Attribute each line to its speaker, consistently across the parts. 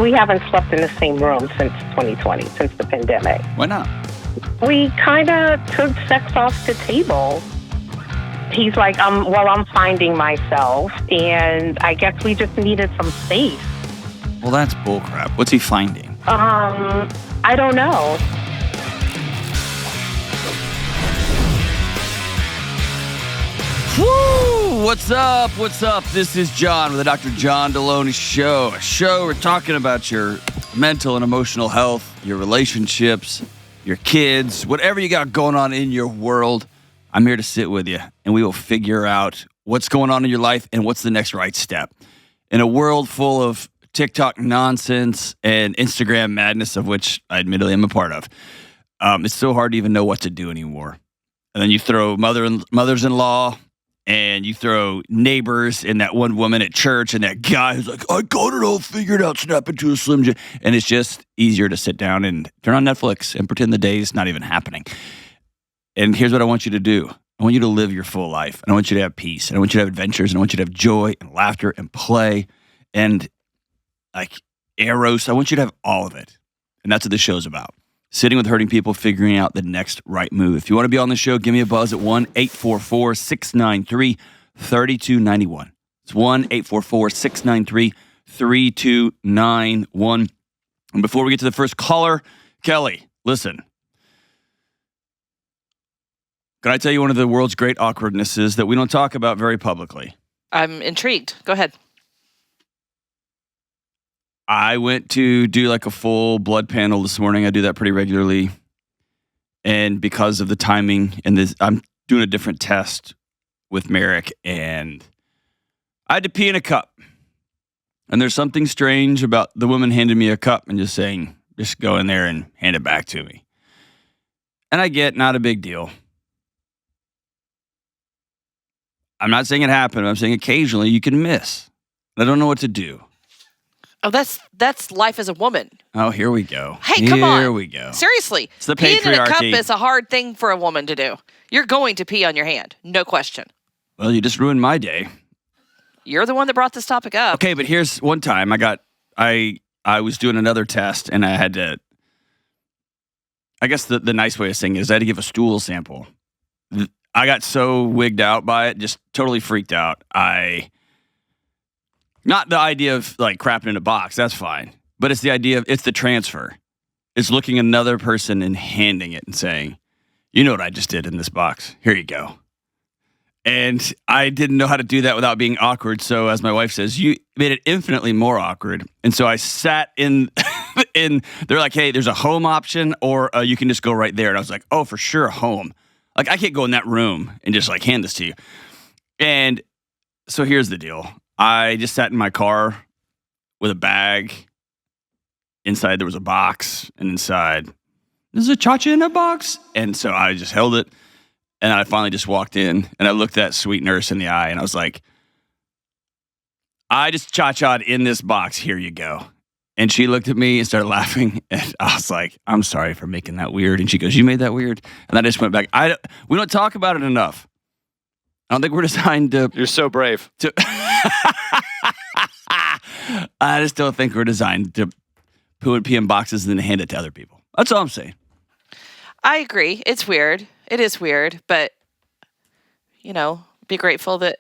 Speaker 1: We haven't slept in the same room since 2020, since the pandemic.
Speaker 2: Why not?
Speaker 1: We kind of took sex off the table. He's like, I'm finding myself, and I guess we just needed some space.
Speaker 2: Well, that's bullcrap. What's he finding?
Speaker 1: I don't know.
Speaker 2: Woo! What's up? What's up? This is John with the Dr. John Delony Show. A show we're talking about your mental and emotional health, your relationships, your kids, whatever you got going on in your world. I'm here to sit with you, and we will figure out what's going on in your life and what's the next right step. In a world full of TikTok nonsense and Instagram madness, of which I admittedly am a part of, it's so hard to even know what to do anymore. And then you throw mothers-in-law, and you throw neighbors, and that one woman at church, and that guy who's like, I got it all figured out, snap into a Slim Jim. And it's just easier to sit down and turn on Netflix and pretend the day's not even happening. And here's what I want you to do. I want you to live your full life. And I want you to have peace. And I want you to have adventures. And I want you to have joy and laughter and play and like eros. I want you to have all of it. And that's what this show's about. Sitting with hurting people, figuring out the next right move. If you want to be on the show, give me a buzz at 1-844-693-3291. It's 1-844-693-3291. And before we get to the first caller, Kelly, listen. Can I tell you one of the world's great awkwardnesses that we don't talk about very publicly?
Speaker 3: I'm intrigued. Go ahead.
Speaker 2: I went to do like a full blood panel this morning. I do that pretty regularly. And because of the timing and this, I'm doing a different test with Merrick, and I had to pee in a cup. And there's something strange about the woman handing me a cup and just saying, just go in there and hand it back to me. And I get not a big deal. I'm not saying it happened. I'm saying occasionally you can miss. I don't know what to do.
Speaker 3: Oh, that's life as a woman.
Speaker 2: Oh, here we go.
Speaker 3: Hey, come on.
Speaker 2: Here we go.
Speaker 3: Seriously.
Speaker 2: It's the
Speaker 3: Peeing in a cup
Speaker 2: patriarchy.
Speaker 3: is a hard thing for a woman to do. You're going to pee on your hand. No question.
Speaker 2: Well, you just ruined my day.
Speaker 3: You're the one that brought this topic up.
Speaker 2: Okay, but here's one time I was doing another test, and I had to, I guess the nice way of saying it is I had to give a stool sample. I got so wigged out by it, just totally freaked out. Not the idea of like crapping in a box, that's fine. But it's the idea of, it's the transfer. It's looking another person and handing it and saying, you know what I just did in this box. Here you go. And I didn't know how to do that without being awkward. So as my wife says, you made it infinitely more awkward. And so I sat in, they're like, hey, there's a home option or you can just go right there. And I was like, oh, for sure, home. Like, I can't go in that room and just, like, hand this to you. And so here's the deal. I just sat in my car with a bag. Inside, there was a box. And inside, there's a cha-cha in a box. And so I just held it. And I finally just walked in. And I looked that sweet nurse in the eye. And I was like, I just cha-cha'd in this box. Here you go. And she looked at me and started laughing. And I was like, I'm sorry for making that weird. And she goes, you made that weird? And I just went back. We don't talk about it enough. I don't think we're designed to...
Speaker 4: You're so brave.
Speaker 2: I just don't think we're designed to poo and pee in boxes and then hand it to other people. That's all I'm saying.
Speaker 3: I agree. It's weird. It is weird. But, be grateful that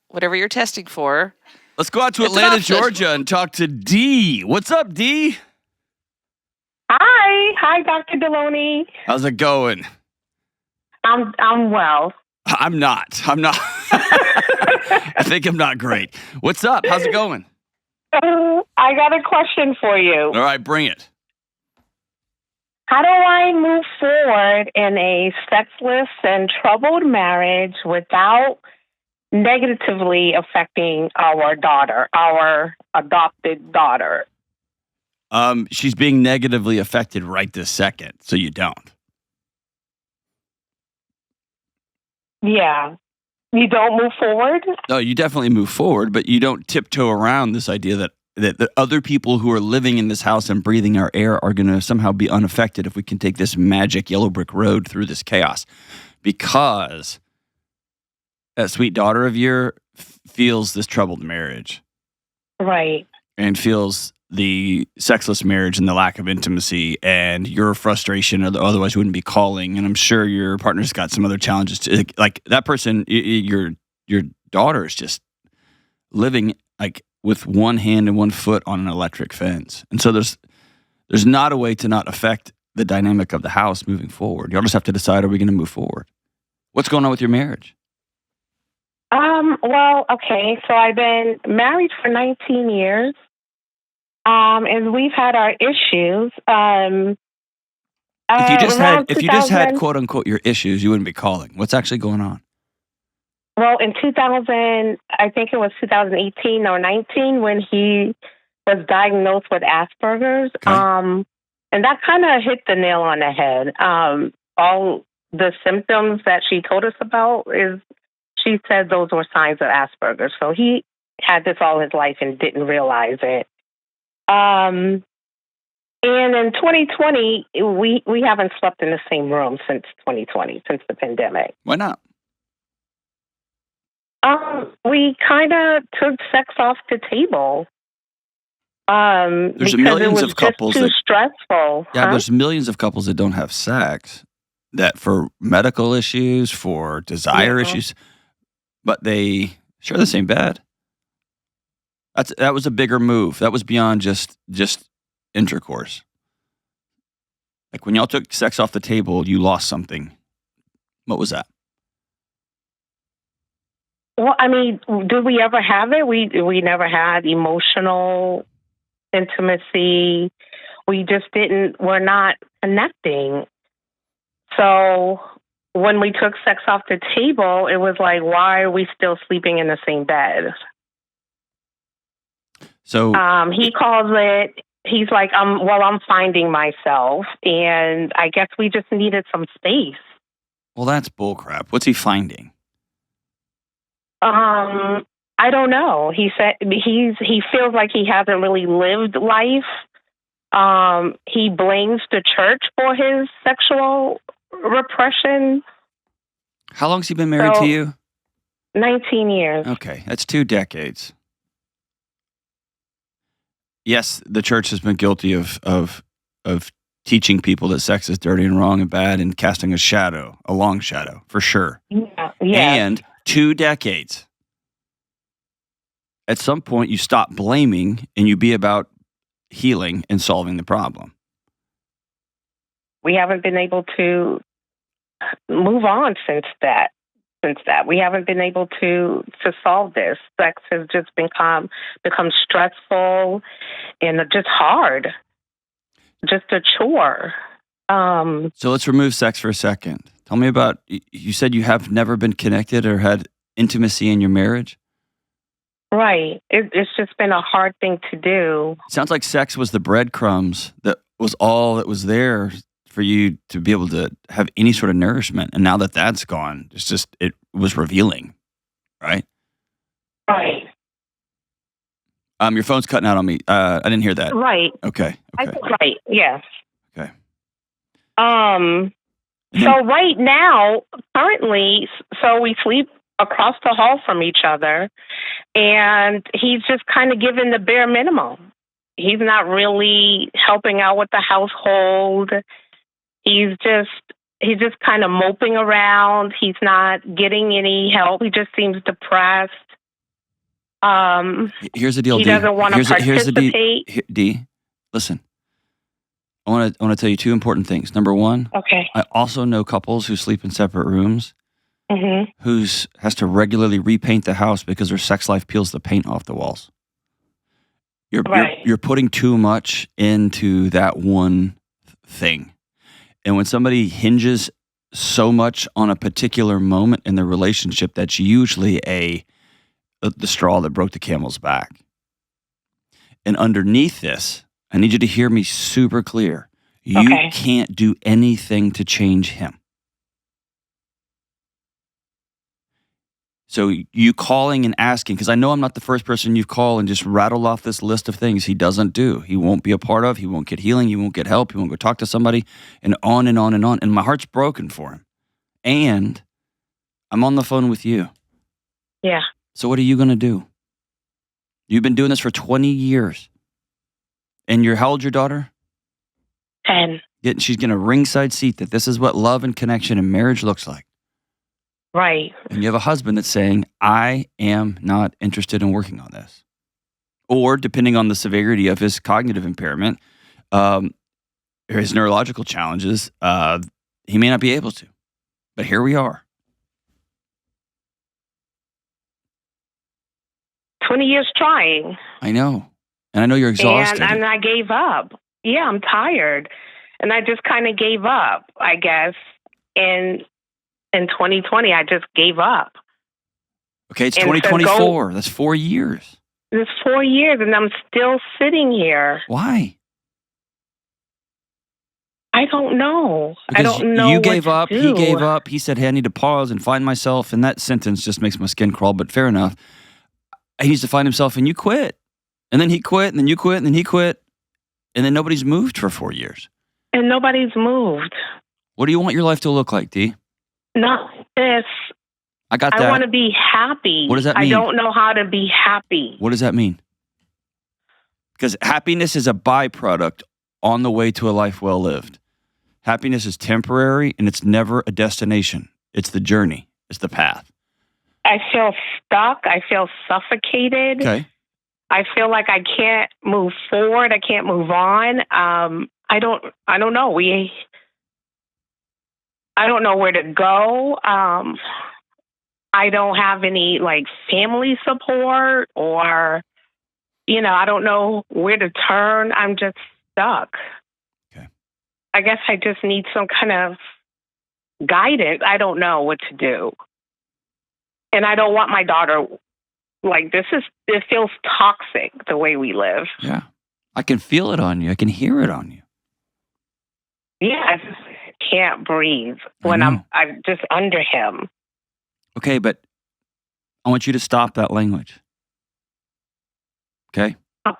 Speaker 3: whatever you're testing for...
Speaker 2: Let's go out to Atlanta, Georgia, and talk to Dee. What's up, Dee?
Speaker 1: Hi, Dr. Delony.
Speaker 2: How's it going?
Speaker 1: I'm well.
Speaker 2: I'm not. I think I'm not great. What's up? How's it going?
Speaker 1: I got a question for you.
Speaker 2: All right, bring it.
Speaker 1: How do I move forward in a sexless and troubled marriage without negatively affecting our daughter, our adopted daughter?
Speaker 2: She's being negatively affected right this second, so you don't.
Speaker 1: Yeah. You don't move forward?
Speaker 2: No, you definitely move forward, but you don't tiptoe around this idea that the other people who are living in this house and breathing our air are going to somehow be unaffected if we can take this magic yellow brick road through this chaos. Because that sweet daughter of yours feels this troubled marriage.
Speaker 1: Right.
Speaker 2: And feels the sexless marriage and the lack of intimacy and your frustration, otherwise you wouldn't be calling. And I'm sure your partner's got some other challenges too. Like that person, your daughter is just living like with one hand and one foot on an electric fence. And so there's not a way to not affect the dynamic of the house moving forward. Y'all just have to decide, are we going to move forward? What's going on with your marriage?
Speaker 1: Well, okay. So I've been married for 19 years. And we've had our issues.
Speaker 2: If you just had quote unquote your issues, you wouldn't be calling. What's actually going on?
Speaker 1: Well, in 2000, I think it was 2018 or 19 when he was diagnosed with Asperger's.
Speaker 2: Okay.
Speaker 1: And that kind of hit the nail on the head. All the symptoms that she told us about she said those were signs of Asperger's. So he had this all his life and didn't realize it. And in 2020, we haven't slept in the same room since 2020, since the pandemic.
Speaker 2: Why not?
Speaker 1: We kind of took sex off the table.
Speaker 2: There's
Speaker 1: because
Speaker 2: millions
Speaker 1: it was
Speaker 2: of couples
Speaker 1: just too
Speaker 2: that
Speaker 1: stressful.
Speaker 2: Yeah, there's millions of couples that don't have sex that for medical issues, for desire issues, but they share the same bed. That was a bigger move. That was beyond just intercourse. Like when y'all took sex off the table, you lost something. What was that?
Speaker 1: Well, I mean, did we ever have it? We never had emotional intimacy. We just we're not connecting. So when we took sex off the table, it was like, why are we still sleeping in the same bed?
Speaker 2: So
Speaker 1: he calls it, he's like, I'm finding myself, and I guess we just needed some space.
Speaker 2: Well, that's bullcrap. What's he finding?
Speaker 1: I don't know. He said he feels like he hasn't really lived life. He blames the church for his sexual repression.
Speaker 2: How long's he been married to you?
Speaker 1: 19 years.
Speaker 2: Okay, that's 2 decades. Yes, the church has been guilty of teaching people that sex is dirty and wrong and bad and casting a long shadow, for sure.
Speaker 1: Yeah.
Speaker 2: And 2 decades. At some point, you stop blaming and you be about healing and solving the problem.
Speaker 1: We haven't been able to move on since that. We haven't been able to solve this. Sex has just become stressful and just hard, just a chore.
Speaker 2: So let's remove sex for a second. Tell me about, you said you have never been connected or had intimacy in your marriage?
Speaker 1: Right. It's just been a hard thing to do.
Speaker 2: Sounds like sex was the breadcrumbs that was all that was there for you to be able to have any sort of nourishment. And now that that's gone, it was revealing, right?
Speaker 1: Right.
Speaker 2: Your phone's cutting out on me. I didn't hear that.
Speaker 1: Right.
Speaker 2: Okay.
Speaker 1: Right. Yes.
Speaker 2: Okay.
Speaker 1: So right now, currently, so we sleep across the hall from each other, and he's just kind of given the bare minimum. He's not really helping out with the household. He's just kind of moping around. He's not getting any help. He just seems depressed.
Speaker 2: Here's the deal,
Speaker 1: he
Speaker 2: D.
Speaker 1: doesn't want to participate.
Speaker 2: Here's the D. Listen, I want to tell you 2 important things. Number 1,
Speaker 1: okay.
Speaker 2: I also know couples who sleep in separate rooms who's has to regularly repaint the house because their sex life peels the paint off the walls. You're putting too much into that one thing. And when somebody hinges so much on a particular moment in the relationship, that's usually the straw that broke the camel's back. And underneath this, I need you to hear me super clear. You can't do anything to change him. So you calling and asking, because I know I'm not the first person you've called and just rattled off this list of things he doesn't do. He won't be a part of, he won't get healing, he won't get help, he won't go talk to somebody, and on and on and on. And my heart's broken for him. And I'm on the phone with you.
Speaker 1: Yeah.
Speaker 2: So what are you going to do? You've been doing this for 20 years. And how old's your daughter?
Speaker 1: 10.
Speaker 2: She's getting a ringside seat that this is what love and connection and marriage looks like.
Speaker 1: Right.
Speaker 2: And you have a husband that's saying, I am not interested in working on this. Or depending on the severity of his cognitive impairment, or his neurological challenges, he may not be able to. But here we are.
Speaker 1: 20 years trying.
Speaker 2: I know. And I know you're exhausted.
Speaker 1: And I gave up. Yeah, I'm tired. And I just kind of gave up, I guess. In 2020, I just gave up.
Speaker 2: Okay, it's 2024. That's 4 years.
Speaker 1: It's 4 years, and I'm still sitting here.
Speaker 2: Why?
Speaker 1: I don't know.
Speaker 2: Because
Speaker 1: I don't know.
Speaker 2: You gave up.
Speaker 1: Do.
Speaker 2: He gave up. He said, hey, I need to pause and find myself. And that sentence just makes my skin crawl, but fair enough. He needs to find himself, and you quit. And then he quit, and then you quit, and then he quit. And then nobody's moved for 4 years.
Speaker 1: And nobody's moved.
Speaker 2: What do you want your life to look like, Dee?
Speaker 1: Not this.
Speaker 2: I got that.
Speaker 1: I want to be happy.
Speaker 2: What does that mean?
Speaker 1: I don't know how to be happy.
Speaker 2: What does that mean? Because happiness is a byproduct on the way to a life well lived. Happiness is temporary, and it's never a destination. It's the journey. It's the path.
Speaker 1: I feel stuck. I feel suffocated.
Speaker 2: Okay.
Speaker 1: I feel like I can't move forward. I can't move on. I don't know. I don't know where to go. I don't have any family support, or, I don't know where to turn. I'm just stuck.
Speaker 2: Okay.
Speaker 1: I guess I just need some kind of guidance. I don't know what to do. And I don't want my daughter, it feels toxic the way we live.
Speaker 2: Yeah. I can feel it on you. I can hear it on you.
Speaker 1: Yeah, I just can't breathe when I'm just under him.
Speaker 2: Okay, but I want you to stop that language. Okay?
Speaker 1: Oh,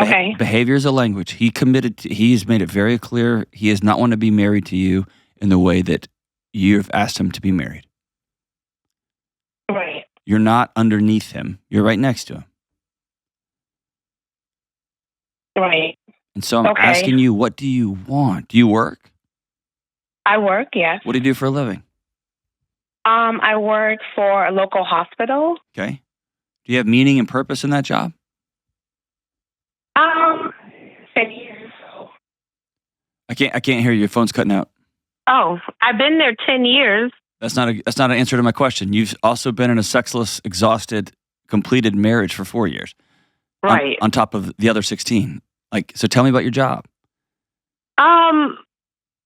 Speaker 1: okay.
Speaker 2: Behavior is a language. He's made it very clear he does not want to be married to you in the way that you've asked him to be married.
Speaker 1: Right.
Speaker 2: You're not underneath him. You're right next to him.
Speaker 1: Right.
Speaker 2: And so I'm asking you, what do you want? Do you work?
Speaker 1: I work, yes.
Speaker 2: What do you do for a living?
Speaker 1: I work for a local hospital.
Speaker 2: Okay. Do you have meaning and purpose in that job?
Speaker 1: 10 years.
Speaker 2: I can't hear you. Your phone's cutting out.
Speaker 1: Oh, I've been there 10 years.
Speaker 2: That's not an answer to my question. You've also been in a sexless, exhausted, completed marriage for 4 years.
Speaker 1: Right.
Speaker 2: On top of the other 16. So tell me about your job.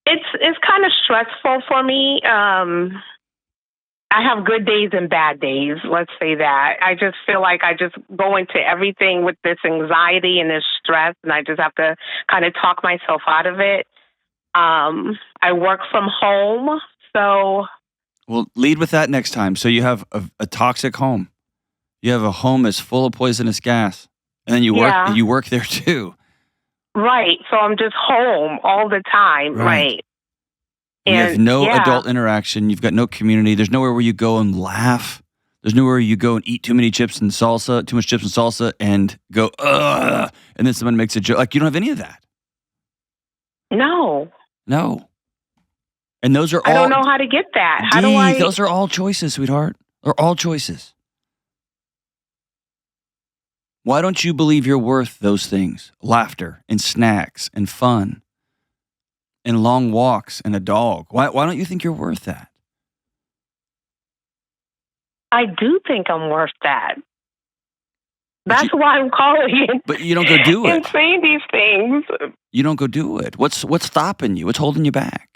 Speaker 1: It's kind of stressful for me. I have good days and bad days, let's say that. I just feel like I just go into everything with this anxiety and this stress, and I just have to kind of talk myself out of it. I work from home, so...
Speaker 2: Well, lead with that next time. So you have a toxic home. You have a home that's full of poisonous gas. And then you work there too.
Speaker 1: Right. So I'm just home all the time. Right.
Speaker 2: And you have no adult interaction. You've got no community. There's nowhere where you go and laugh. There's nowhere you go and eat too much chips and salsa, and go, ugh. And then someone makes a joke. You don't have any of that.
Speaker 1: No.
Speaker 2: And those are all...
Speaker 1: I don't know how to get that. How do I...
Speaker 2: Those are all choices, sweetheart. They're all choices. Why don't you believe you're worth those things? Laughter and snacks and fun and long walks and a dog. Why don't you think you're worth that?
Speaker 1: I do think I'm worth that. That's why I'm calling.
Speaker 2: But you don't go do it.
Speaker 1: And saying these things.
Speaker 2: You don't go do it. What's stopping you? What's holding you back?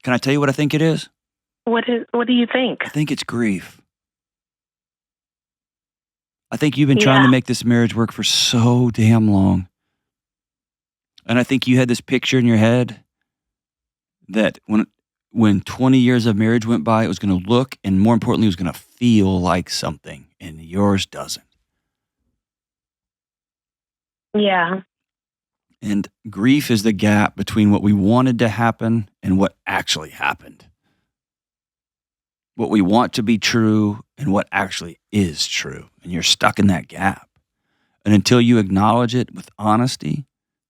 Speaker 2: Can I tell you what I think it is?
Speaker 1: What do you think?
Speaker 2: I think it's grief. I think you've been trying to make this marriage work for so damn long. And I think you had this picture in your head that when 20 years of marriage went by, it was going to look, and more importantly, it was going to feel like something, and yours doesn't.
Speaker 1: Yeah.
Speaker 2: And grief is the gap between what we wanted to happen and what actually happened. what we want to be true and what actually is true. And you're stuck in that gap. And until you acknowledge it with honesty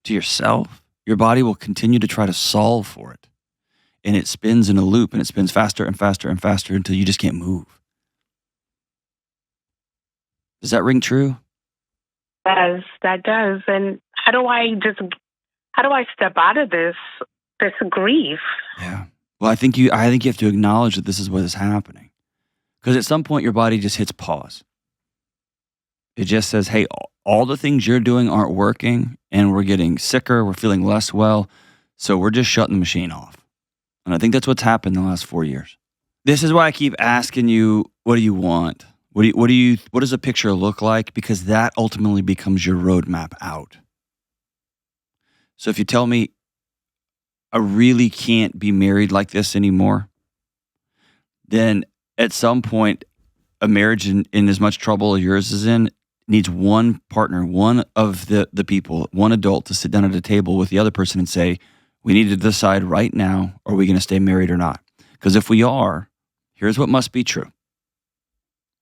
Speaker 2: to yourself, your body will continue to try to solve for it. And it spins in a loop, and it spins faster and faster and faster until you just can't move. Does that ring true?
Speaker 1: That does. And how do I step out of this grief?
Speaker 2: Yeah. Well, I think you have to acknowledge that this is what is happening. Because at some point your body just hits pause. It just says, hey, all the things you're doing aren't working, and we're getting sicker, we're feeling less well, so we're just shutting the machine off. And I think that's what's happened in the last 4 years. This is why I keep asking you, what do you want? What does a picture look like? Because that ultimately becomes your roadmap out. So if you tell me, I really can't be married like this anymore, then at some point, a marriage in as much trouble as yours is in needs one partner, one of the people, one adult to sit down at a table with the other person and say, we need to decide right now, are we going to stay married or not? Because if we are, here's what must be true.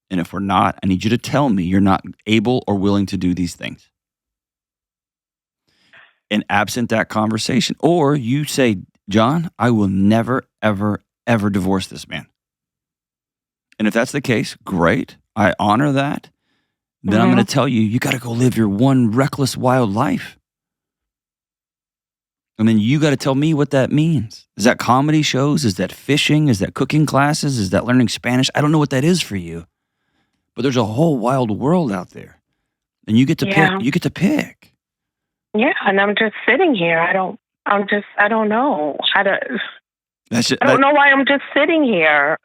Speaker 2: And if we're not, I need you to tell me you're not able or willing to do these things. And absent that conversation, or you say, John, I will never, ever, ever divorce this man. And if that's the case, great. I honor that. Then I'm going to tell you, you got to go live your one reckless, wild life. And then you got to tell me what that means. Is that comedy shows? Is that fishing? Is that cooking classes? Is that learning Spanish? I don't know what that is for you. But there's a whole wild world out there. And you get to pick. You get to pick.
Speaker 1: Yeah, and I'm just sitting here. I don't know how to. I don't know why I'm just sitting here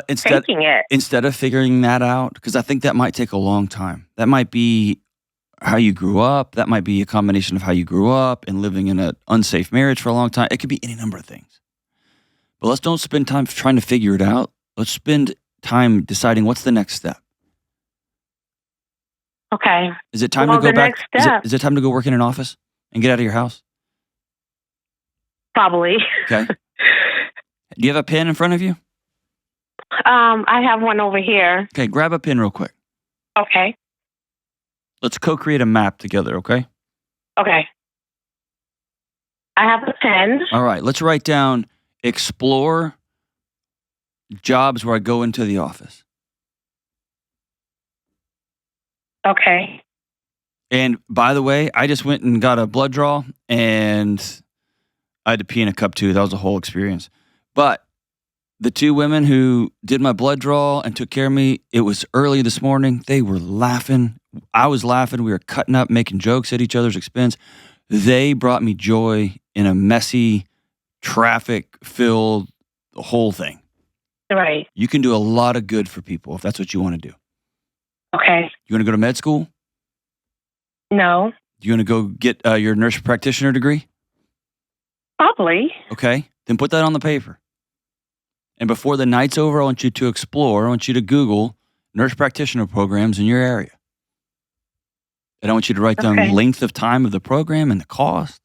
Speaker 1: taking it.
Speaker 2: Instead of figuring that out, because I think that might take a long time. That might be how you grew up. That might be a combination of how you grew up and living in an unsafe marriage for a long time. It could be any number of things. But let's don't spend time trying to figure it out. Let's spend time deciding what's the next step.
Speaker 1: Okay.
Speaker 2: Is it time to go back? Is it time to go work in an office and get out of your house?
Speaker 1: Probably.
Speaker 2: Okay. Do you have a pen in front of you?
Speaker 1: I have one over here.
Speaker 2: Okay, grab a pen real quick.
Speaker 1: Okay.
Speaker 2: Let's co-create a map together, okay?
Speaker 1: Okay. I have a pen.
Speaker 2: All right, let's write down explore jobs where I go into the office.
Speaker 1: Okay.
Speaker 2: And by the way, I just went and got a blood draw, and I had to pee in a cup too. That was a whole experience. But the two women who did my blood draw and took care of me, it was early this morning. They were laughing. I was laughing. We were cutting up, making jokes at each other's expense. They brought me joy in a messy, traffic-filled whole thing.
Speaker 1: Right.
Speaker 2: You can do a lot of good for people if that's what you want to do.
Speaker 1: Okay.
Speaker 2: You want to go to med school?
Speaker 1: No.
Speaker 2: You want to go get your nurse practitioner degree?
Speaker 1: Probably.
Speaker 2: Okay. Then put that on the paper. And before the night's over, I want you to explore. I want you to Google nurse practitioner programs in your area. And I want you to write down the length of time of the program and the cost.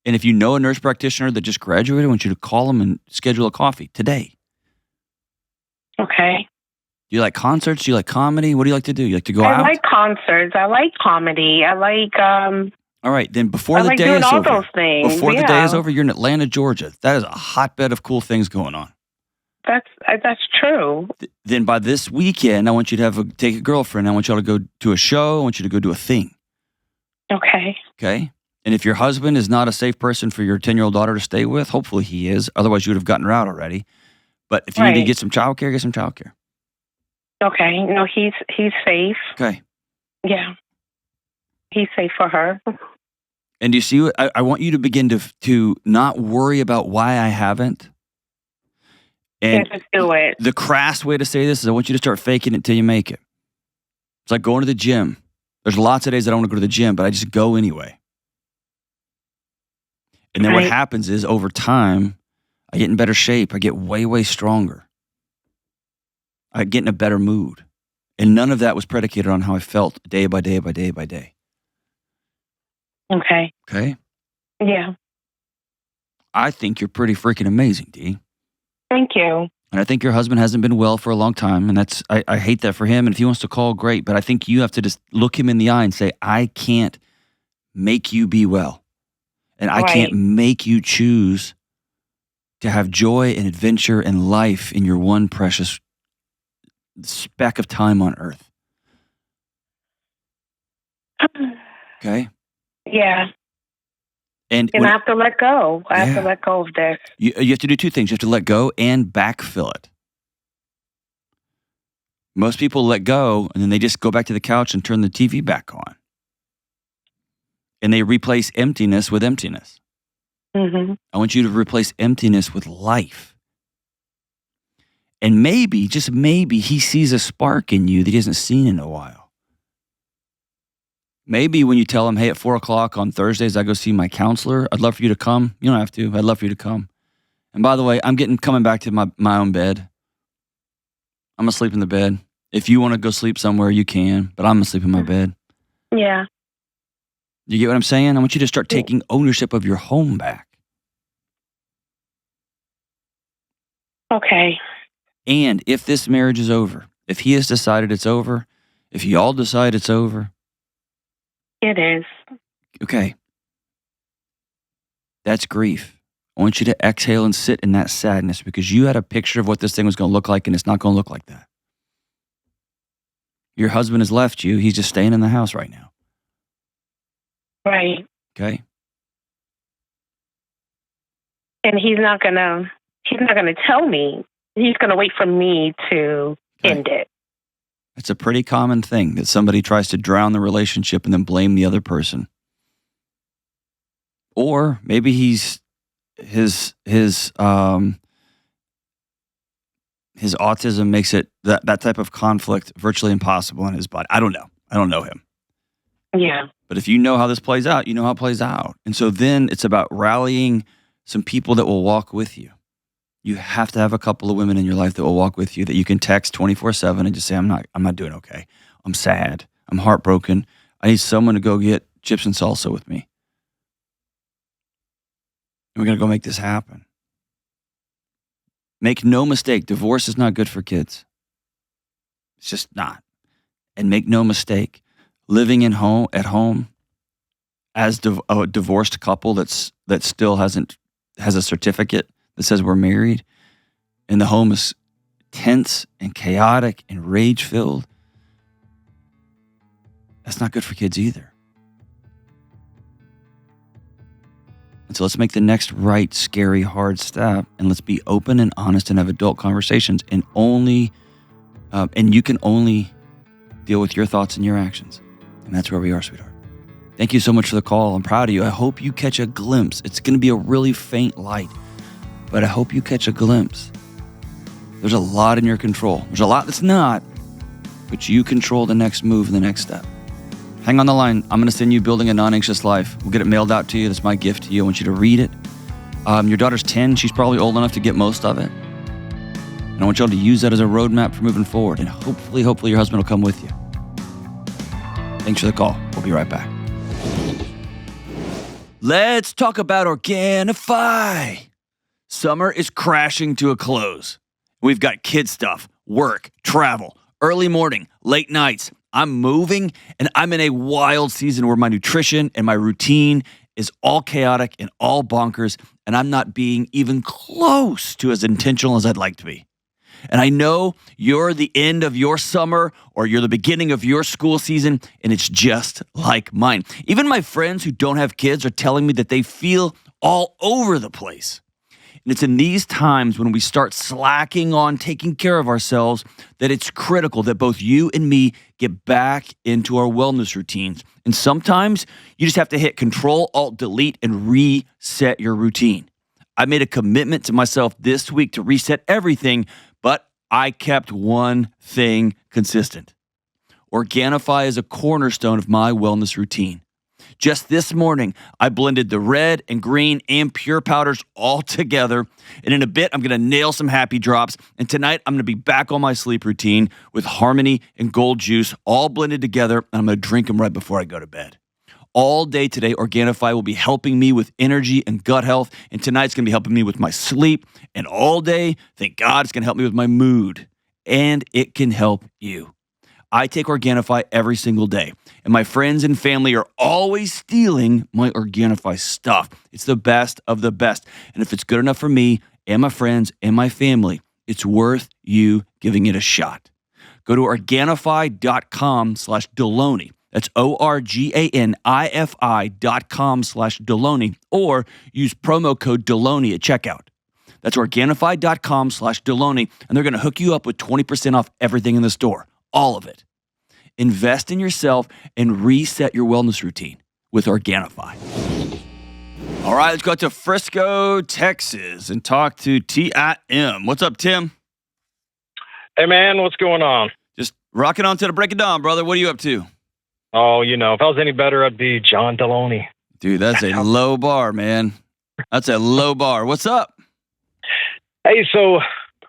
Speaker 2: And if you know a nurse practitioner that just graduated, I want you to call them and schedule a coffee today.
Speaker 1: Okay.
Speaker 2: Do you like concerts? Do you like comedy? What do you like to do? You like to go out?
Speaker 1: I like concerts. I like comedy. I like
Speaker 2: All right, then before the
Speaker 1: like
Speaker 2: day
Speaker 1: doing
Speaker 2: is
Speaker 1: all
Speaker 2: over.
Speaker 1: those things.
Speaker 2: Before the day is over, you're in Atlanta, Georgia. That is a hotbed of cool things going on.
Speaker 1: That's true.
Speaker 2: Then by this weekend, I want you to take a girlfriend. I want y'all to go to a show. I want you to go do a thing.
Speaker 1: Okay.
Speaker 2: Okay? And if your husband is not a safe person for your 10-year-old daughter to stay with, hopefully he is. Otherwise, you would have gotten her out already. But if you need to get some childcare, get some childcare.
Speaker 1: Okay. No, he's safe.
Speaker 2: Okay.
Speaker 1: Yeah. He's safe for her.
Speaker 2: And do you see what I want you to begin to not worry about why I haven't. And
Speaker 1: just do it.
Speaker 2: The crass way to say this is I want you to start faking it till you make it. It's like going to the gym. There's lots of days I don't want to go to the gym, but I just go anyway. And then what happens is over time, I get in better shape. I get way, way stronger. I get in a better mood. And none of that was predicated on how I felt day by day by day by day.
Speaker 1: Okay.
Speaker 2: Okay?
Speaker 1: Yeah.
Speaker 2: I think you're pretty freaking amazing, Dee.
Speaker 1: Thank you.
Speaker 2: And I think your husband hasn't been well for a long time, and I hate that for him. And if he wants to call, great. But I think you have to just look him in the eye and say, I can't make you be well. And I can't make you choose to have joy and adventure and life in your one precious speck of time on earth. Okay?
Speaker 1: Yeah.
Speaker 2: And
Speaker 1: I have to let go. I have to let go of this.
Speaker 2: You have to do two things. You have to let go and backfill it. Most people let go and then they just go back to the couch and turn the TV back on. And they replace emptiness with emptiness.
Speaker 1: Mm-hmm.
Speaker 2: I want you to replace emptiness with life. And maybe, just maybe, he sees a spark in you that he hasn't seen in a while. Maybe when you tell him, hey, at 4 o'clock on Thursdays, I go see my counselor. I'd love for you to come. You don't have to. I'd love for you to come. And by the way, I'm coming back to my own bed. I'm going to sleep in the bed. If you want to go sleep somewhere, you can, but I'm going to sleep in my bed.
Speaker 1: Yeah.
Speaker 2: You get what I'm saying? I want you to start taking ownership of your home back.
Speaker 1: Okay.
Speaker 2: And if this marriage is over, if he has decided it's over, if you all decide it's over.
Speaker 1: It is.
Speaker 2: Okay. That's grief. I want you to exhale and sit in that sadness because you had a picture of what this thing was going to look like and it's not going to look like that. Your husband has left you. He's just staying in the house right now.
Speaker 1: Right.
Speaker 2: Okay.
Speaker 1: And he's not gonna tell me. He's gonna wait for me to end it.
Speaker 2: It's a pretty common thing that somebody tries to drown the relationship and then blame the other person. Or maybe his autism makes it that type of conflict virtually impossible in his body. I don't know. I don't know him.
Speaker 1: Yeah.
Speaker 2: But if you know how this plays out, you know how it plays out. And so then it's about rallying some people that will walk with you. You have to have a couple of women in your life that will walk with you that you can text 24/7 and just say, I'm not doing okay. I'm sad. I'm heartbroken. I need someone to go get chips and salsa with me. And we're going to go make this happen. Make no mistake, divorce is not good for kids. It's just not. And make no mistake, living at home as a divorced couple that still has a certificate that says we're married, and the home is tense and chaotic and rage-filled, that's not good for kids either. And so let's make the next right, scary, hard step, and let's be open and honest and have adult conversations, and you can only deal with your thoughts and your actions. And that's where we are, sweetheart. Thank you so much for the call. I'm proud of you. I hope you catch a glimpse. It's going to be a really faint light, but I hope you catch a glimpse. There's a lot in your control. There's a lot that's not, but you control the next move and the next step. Hang on the line. I'm going to send you Building a Non-Anxious Life. We'll get it mailed out to you. That's my gift to you. I want you to read it. Your daughter's 10. She's probably old enough to get most of it. And I want y'all to use that as a roadmap for moving forward. And hopefully your husband will come with you. Thanks for the call. We'll be right back. Let's talk about Organifi. Summer is crashing to a close. We've got kid stuff, work, travel, early morning, late nights. I'm moving, and I'm in a wild season where my nutrition and my routine is all chaotic and all bonkers, and I'm not being even close to as intentional as I'd like to be. And I know you're the end of your summer or you're the beginning of your school season, and it's just like mine. Even my friends who don't have kids are telling me that they feel all over the place. And it's in these times when we start slacking on taking care of ourselves that it's critical that both you and me get back into our wellness routines. And sometimes you just have to hit Control, Alt, Delete and reset your routine. I made a commitment to myself this week to reset everything, but I kept one thing consistent. Organifi is a cornerstone of my wellness routine. Just this morning, I blended the red and green and pure powders all together. And in a bit, I'm going to nail some happy drops. And tonight, I'm going to be back on my sleep routine with Harmony and Gold Juice all blended together. And I'm going to drink them right before I go to bed. All day today, Organifi will be helping me with energy and gut health. And tonight's going to be helping me with my sleep. And all day, thank God, it's going to help me with my mood. And it can help you. I take Organifi every single day. And my friends and family are always stealing my Organifi stuff. It's the best of the best. And if it's good enough for me and my friends and my family, it's worth you giving it a shot. Go to Organifi.com/Delony. That's ORGANIFI.com/Delony, or use promo code Delony at checkout. That's Organifi.com/Delony, and they're going to hook you up with 20% off everything in the store. All of it. Invest in yourself and reset your wellness routine with Organifi. All right, let's go to Frisco, Texas, and talk to TIM. What's up, Tim?
Speaker 4: Hey, man, what's going on?
Speaker 2: Just rocking on to the break of dawn, brother. What are you up to?
Speaker 4: Oh, if I was any better, I'd be John Delony.
Speaker 2: Dude, that's a low bar, man. That's a low bar. What's up?
Speaker 4: Hey, so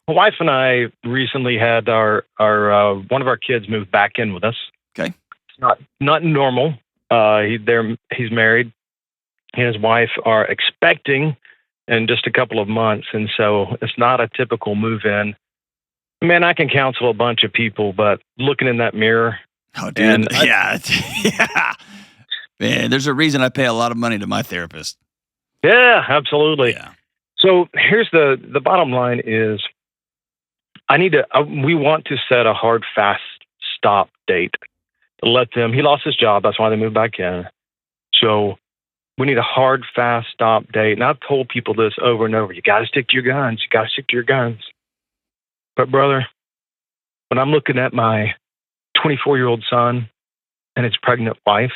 Speaker 4: my wife and I recently had our one of our kids move back in with us.
Speaker 2: Okay.
Speaker 4: It's not normal. He's married. He and his wife are expecting in just a couple of months, and so it's not a typical move-in. Man, I can counsel a bunch of people, but looking in that mirror.
Speaker 2: Oh, dude. Yeah. Man, there's a reason I pay a lot of money to my therapist.
Speaker 4: Yeah, absolutely.
Speaker 2: Yeah.
Speaker 4: So here's the bottom line is we want to set a hard, fast stop date to let them, he lost his job. That's why they moved back in. So we need a hard, fast stop date. And I've told people this over and over. You got to stick to your guns. You got to stick to your guns. But brother, when I'm looking at my 24-year-old son and his pregnant wife,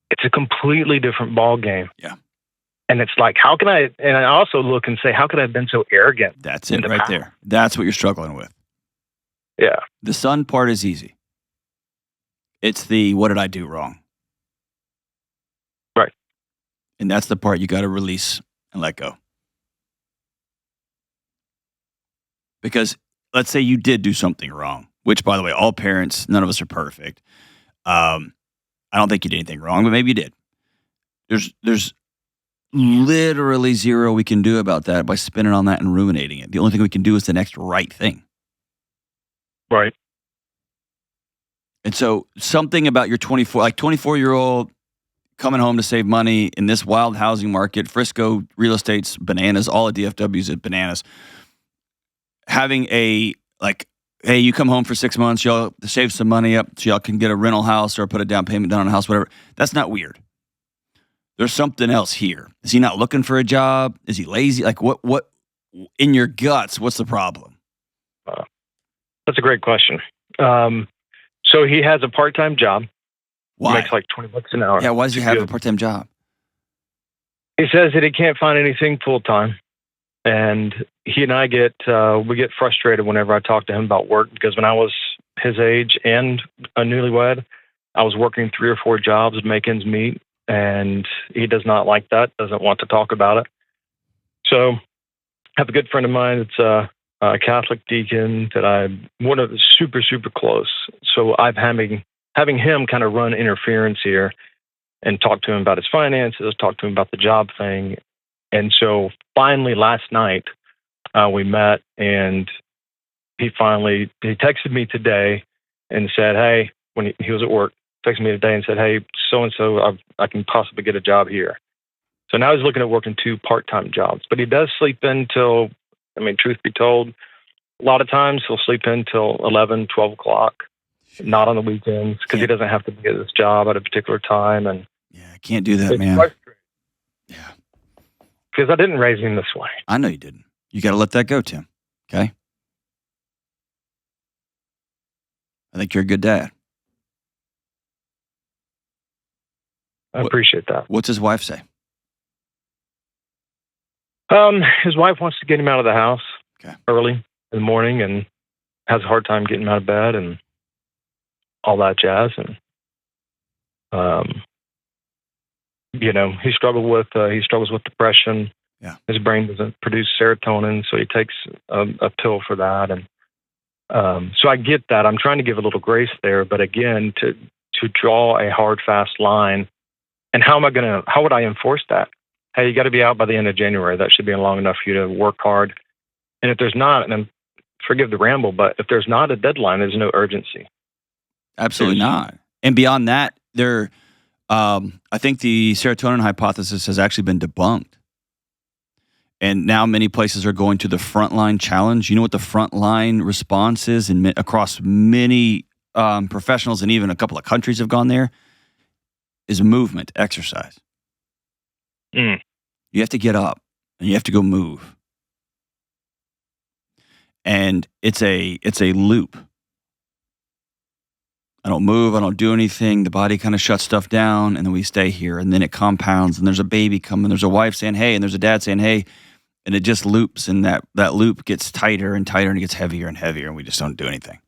Speaker 4: it's a completely different ball game.
Speaker 2: Yeah.
Speaker 4: And it's like, and I also look and say, how could I have been so arrogant?
Speaker 2: That's it right there. That's what you're struggling with.
Speaker 4: Yeah.
Speaker 2: The son part is easy. It's the, what did I do wrong?
Speaker 4: Right.
Speaker 2: And that's the part you got to release and let go. Because let's say you did do something wrong, which, by the way, all parents, none of us are perfect. I don't think you did anything wrong, but maybe you did. There's literally zero we can do about that by spinning on that and ruminating it. The only thing we can do is the next right thing.
Speaker 4: Right.
Speaker 2: And so something about your 24-year-old coming home to save money in this wild housing market, Frisco real estate's bananas, all of DFW's at bananas. Having hey, you come home for 6 months, y'all save some money up so y'all can get a rental house or put a down payment down on a house, whatever. That's not weird. There's something else here. Is he not looking for a job? Is he lazy? Like what in your guts, what's the problem?
Speaker 4: That's a great question. So he has a part-time job.
Speaker 2: Why?
Speaker 4: He makes like $20 an hour.
Speaker 2: Yeah, why does he have a part-time job?
Speaker 4: He says that he can't find anything full-time. And he and I get frustrated whenever I talk to him about work, because when I was his age and a newlywed, I was working 3 or 4 jobs to make ends meet, and he does not like that, doesn't want to talk about it. So I have a good friend of mine that's a Catholic deacon that I'm one of the super, super close. So I'm having him kind of run interference here and talk to him about his finances, talk to him about the job thing. And so finally last night we met, and he texted me today and said, hey, when he was at work, texted me today and said, hey, so-and-so, I can possibly get a job here. So now he's looking at working 2 part-time jobs, but he does sleep in till, truth be told, a lot of times he'll sleep in till 11, 12 o'clock, not on the weekends, because he doesn't have to be at his job at a particular time. And
Speaker 2: yeah, I can't do that, man. Yeah.
Speaker 4: Because I didn't raise him this way.
Speaker 2: I know you didn't. You got to let that go, Tim. Okay? I think you're a good dad.
Speaker 4: I appreciate that.
Speaker 2: What's his wife say?
Speaker 4: His wife wants to get him out of the house early in the morning and has a hard time getting him out of bed and all that jazz. And, he struggles with depression.
Speaker 2: Yeah.
Speaker 4: His brain doesn't produce serotonin, so he takes a pill for that. And so I get that. I'm trying to give a little grace there, but again, to draw a hard, fast line And how would I enforce that? Hey, you got to be out by the end of January. That should be long enough for you to work hard. And if there's not, and then forgive the ramble, but if there's not a deadline, there's no urgency.
Speaker 2: Absolutely not. And beyond that, I think the serotonin hypothesis has actually been debunked. And now many places are going to the frontline challenge. You know what the frontline response is across many professionals, and even a couple of countries have gone there, is movement, exercise. You have to get up and you have to go move. And it's a loop. I don't move, I don't do anything. The body kind of shuts stuff down, and then we stay here, and then it compounds, and there's a baby coming, there's a wife saying, hey, and there's a dad saying, hey, and it just loops, and that loop gets tighter and tighter, and it gets heavier and heavier, and we just don't do anything.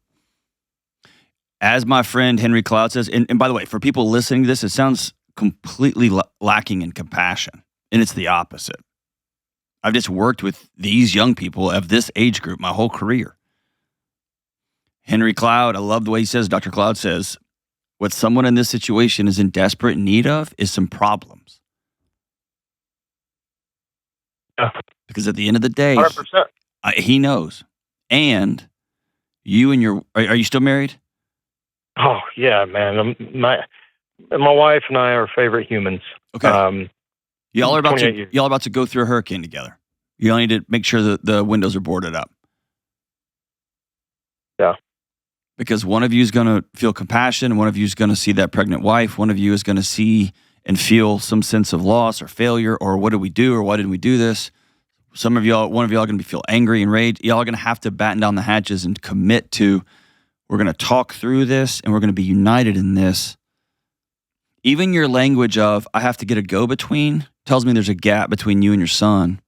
Speaker 2: As my friend Henry Cloud says, and by the way, for people listening to this, it sounds completely lacking in compassion, and it's the opposite. I've just worked with these young people of this age group my whole career. Henry Cloud, I love the way he says, Dr. Cloud says, what someone in this situation is in desperate need of is some problems.
Speaker 4: Yeah.
Speaker 2: Because at the end of the day,
Speaker 4: 100%.
Speaker 2: He knows. And you and are you still married?
Speaker 4: Oh, yeah, man. My wife and I are favorite humans.
Speaker 2: Okay. Y'all are about
Speaker 4: 28 years.
Speaker 2: y'all about to go through a hurricane together. You all need to make sure that the windows are boarded up.
Speaker 4: Yeah.
Speaker 2: Because one of you is going to feel compassion, one of you is going to see that pregnant wife, one of you is going to see and feel some sense of loss or failure, or what did we do, or why didn't we do this? One of y'all are going to feel angry and rage. Y'all are going to have to batten down the hatches and commit to, we're going to talk through this and we're going to be united in this. Even your language of, I have to get a go-between, tells me there's a gap between you and your son.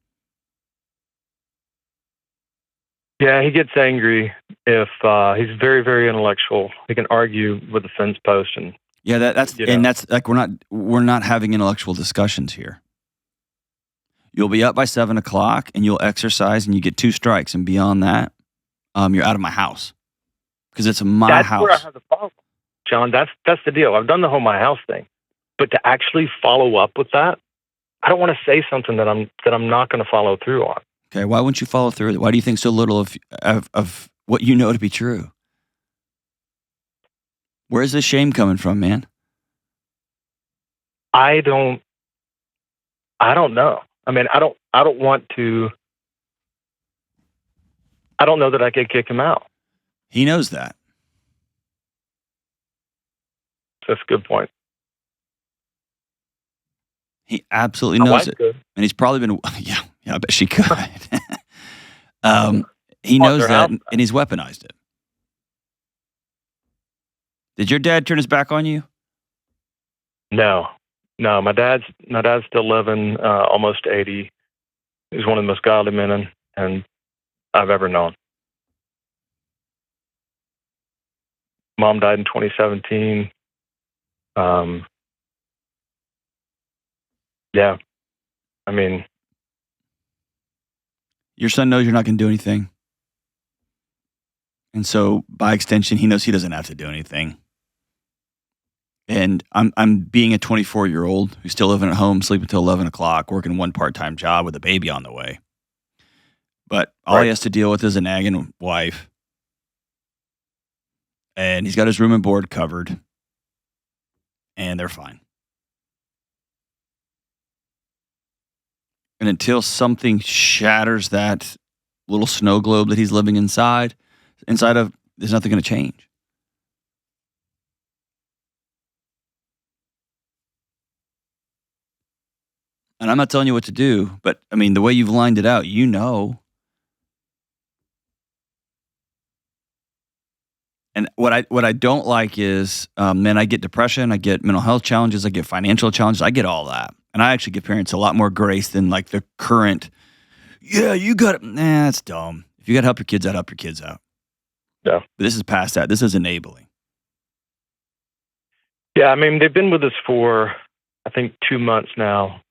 Speaker 4: Yeah, he gets angry if he's very, very intellectual. He can argue with the fence post, and
Speaker 2: that's like we're not having intellectual discussions here. You'll be up by 7:00 and you'll exercise and you get 2 strikes, and beyond that, you're out of my house because it's my house.
Speaker 4: That's where I have the problem, John. That's the deal. I've done the whole my house thing, but to actually follow up with that, I don't want to say something that I'm not going to follow through on.
Speaker 2: Okay, why wouldn't you follow through? Why do you think so little of what you know to be true? Where's this shame coming from, man?
Speaker 4: I don't know. I mean, I don't want to. I don't know that I could kick him out.
Speaker 2: He knows that.
Speaker 4: That's a good point.
Speaker 2: He absolutely knows it.
Speaker 4: Could.
Speaker 2: And he's probably been, yeah, I bet she could. He knows that, and he's weaponized it. Did your dad turn his back on you?
Speaker 4: No. My dad's still living, almost 80. He's one of the most godly men and I've ever known. Mom died in 2017. Yeah. I mean,
Speaker 2: your son knows you're not going to do anything. And so, by extension, he knows he doesn't have to do anything. And I'm being a 24-year-old who's still living at home, sleeping until 11 o'clock, working one part-time job with a baby on the way. But all he has to deal with is a nagging wife. And he's got his room and board covered. And they're fine. And until something shatters that little snow globe that he's living inside of, there's nothing going to change. And I'm not telling you what to do, but I mean, the way you've lined it out, you know. And what I don't like is, man, I get depression, I get mental health challenges, I get financial challenges, I get all that. And I actually give parents a lot more grace than like the current, yeah, you got it. Nah, that's dumb. If you got to help your kids out, help your kids out.
Speaker 4: Yeah.
Speaker 2: But this is past that. This is enabling.
Speaker 4: Yeah, I mean, they've been with us for, I think, 2 months now.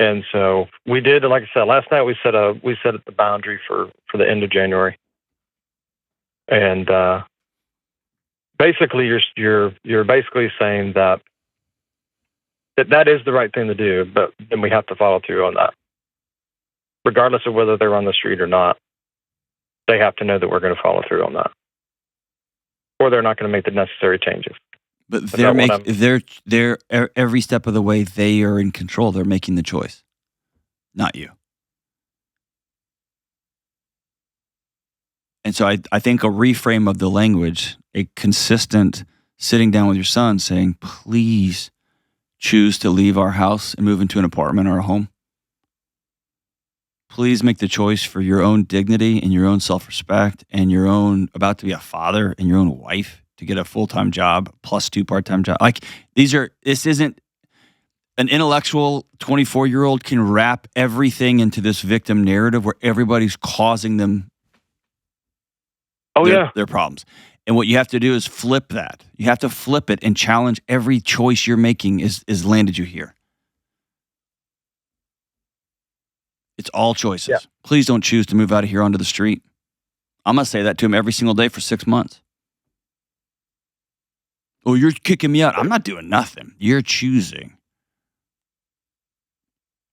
Speaker 4: And so we did, like I said, last night we set the boundary for the end of January. And basically you're basically saying that that is the right thing to do, but then we have to follow through on that. Regardless of whether they're on the street or not, they have to know that we're going to follow through on that. Or they're not going to make the necessary changes.
Speaker 2: But they're every step of the way, they are in control. They're making the choice, not you. And so I think a reframe of the language, a consistent sitting down with your son saying, please choose to leave our house and move into an apartment or a home. Please make the choice for your own dignity and your own self-respect and your own about to be a father and your own wife to get a full-time job plus 2 part-time jobs. Like this isn't an intellectual 24-year-old can wrap everything into this victim narrative where everybody's causing them their problems. And what you have to do is flip that. You have to flip it and challenge every choice you're making is landed you here. It's all choices. Yeah. Please don't choose to move out of here onto the street. I'm going to say that to him every single day for 6 months. Oh, you're kicking me out. I'm not doing nothing. You're choosing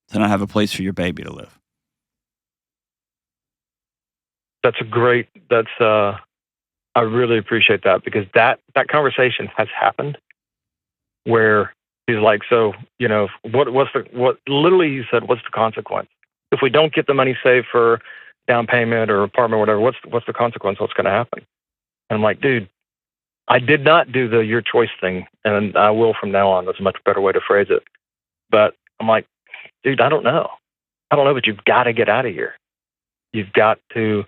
Speaker 2: to not have a place for your baby to live.
Speaker 4: I really appreciate that because that conversation has happened where he's like, so, literally he said, what's the consequence? If we don't get the money saved for down payment or apartment or whatever, what's the consequence? What's going to happen? And I'm like, dude, I did not do the your choice thing, and I will from now on. That's a much better way to phrase it. But I'm like, dude, I don't know, but you've got to get out of here. You've got to.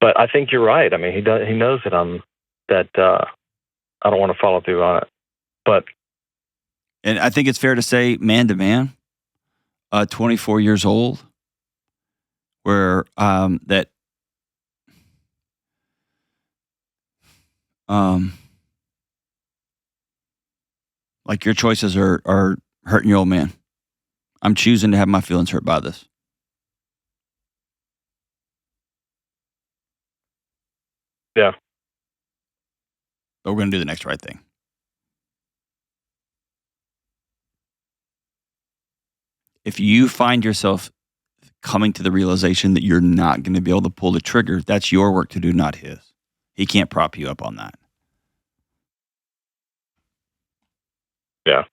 Speaker 4: But I think you're right. I mean, he knows that I don't want to follow through on it.
Speaker 2: And I think it's fair to say, man to man, 24 years old, where like your choices are hurting your old man. I'm choosing to have my feelings hurt by this.
Speaker 4: Yeah.
Speaker 2: But we're going to do the next right thing. If you find yourself coming to the realization that you're not going to be able to pull the trigger, that's your work to do, not his. He can't prop you up on that.
Speaker 4: Yeah.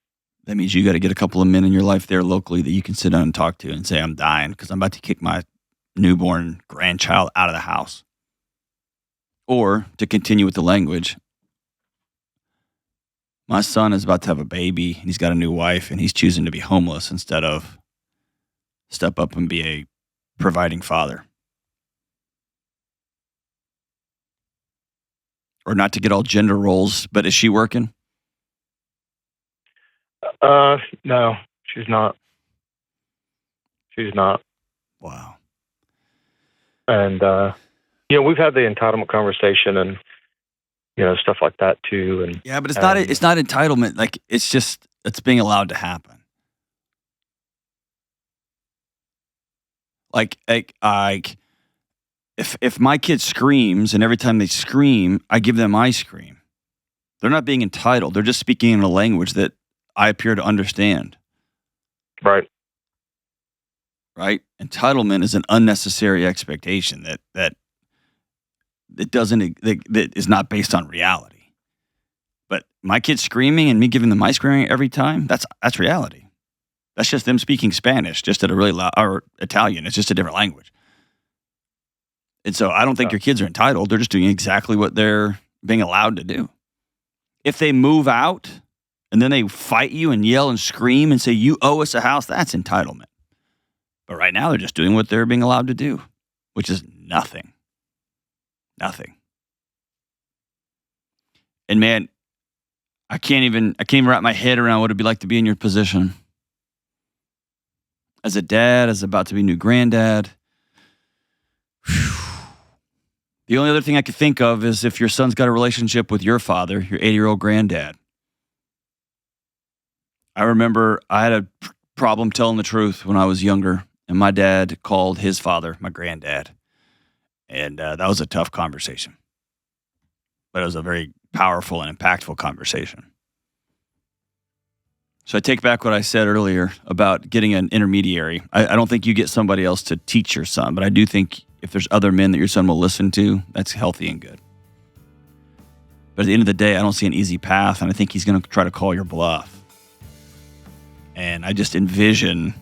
Speaker 2: That means you got to get a couple of men in your life there locally that you can sit down and talk to and say, I'm dying because I'm about to kick my newborn grandchild out of the house. Or to continue with the language, my son is about to have a baby and he's got a new wife and he's choosing to be homeless instead of step up and be a providing father. Or not to get all gender roles, but is she working?
Speaker 4: No, she's not. She's not.
Speaker 2: Wow.
Speaker 4: And, we've had the entitlement conversation and, stuff like that too. And
Speaker 2: yeah, but it's not entitlement. Like it's being allowed to happen. Like if my kid screams and every time they scream, I give them ice cream. They're not being entitled. They're just speaking in a language that I appear to understand.
Speaker 4: Right.
Speaker 2: Right? Entitlement is an unnecessary expectation that is not based on reality. But my kids screaming and me giving them ice cream every time, that's reality. That's just them speaking Spanish, just at a really loud, or Italian. It's just a different language. And so I don't think your kids are entitled. They're just doing exactly what they're being allowed to do. If they move out and then they fight you and yell and scream and say, you owe us a house, that's entitlement. But right now they're just doing what they're being allowed to do, which is nothing. Nothing. And man, I can't even wrap my head around what it'd be like to be in your position. As a dad, as about to be new granddad. Whew. The only other thing I could think of is if your son's got a relationship with your father, your 80-year-old granddad. I remember I had a problem telling the truth when I was younger, and my dad called his father my granddad. And that was a tough conversation. But it was a very powerful and impactful conversation. So I take back what I said earlier about getting an intermediary. I don't think you get somebody else to teach your son, but I do think if there's other men that your son will listen to, that's healthy and good. But at the end of the day, I don't see an easy path, and I think he's going to try to call your bluff. And I just envision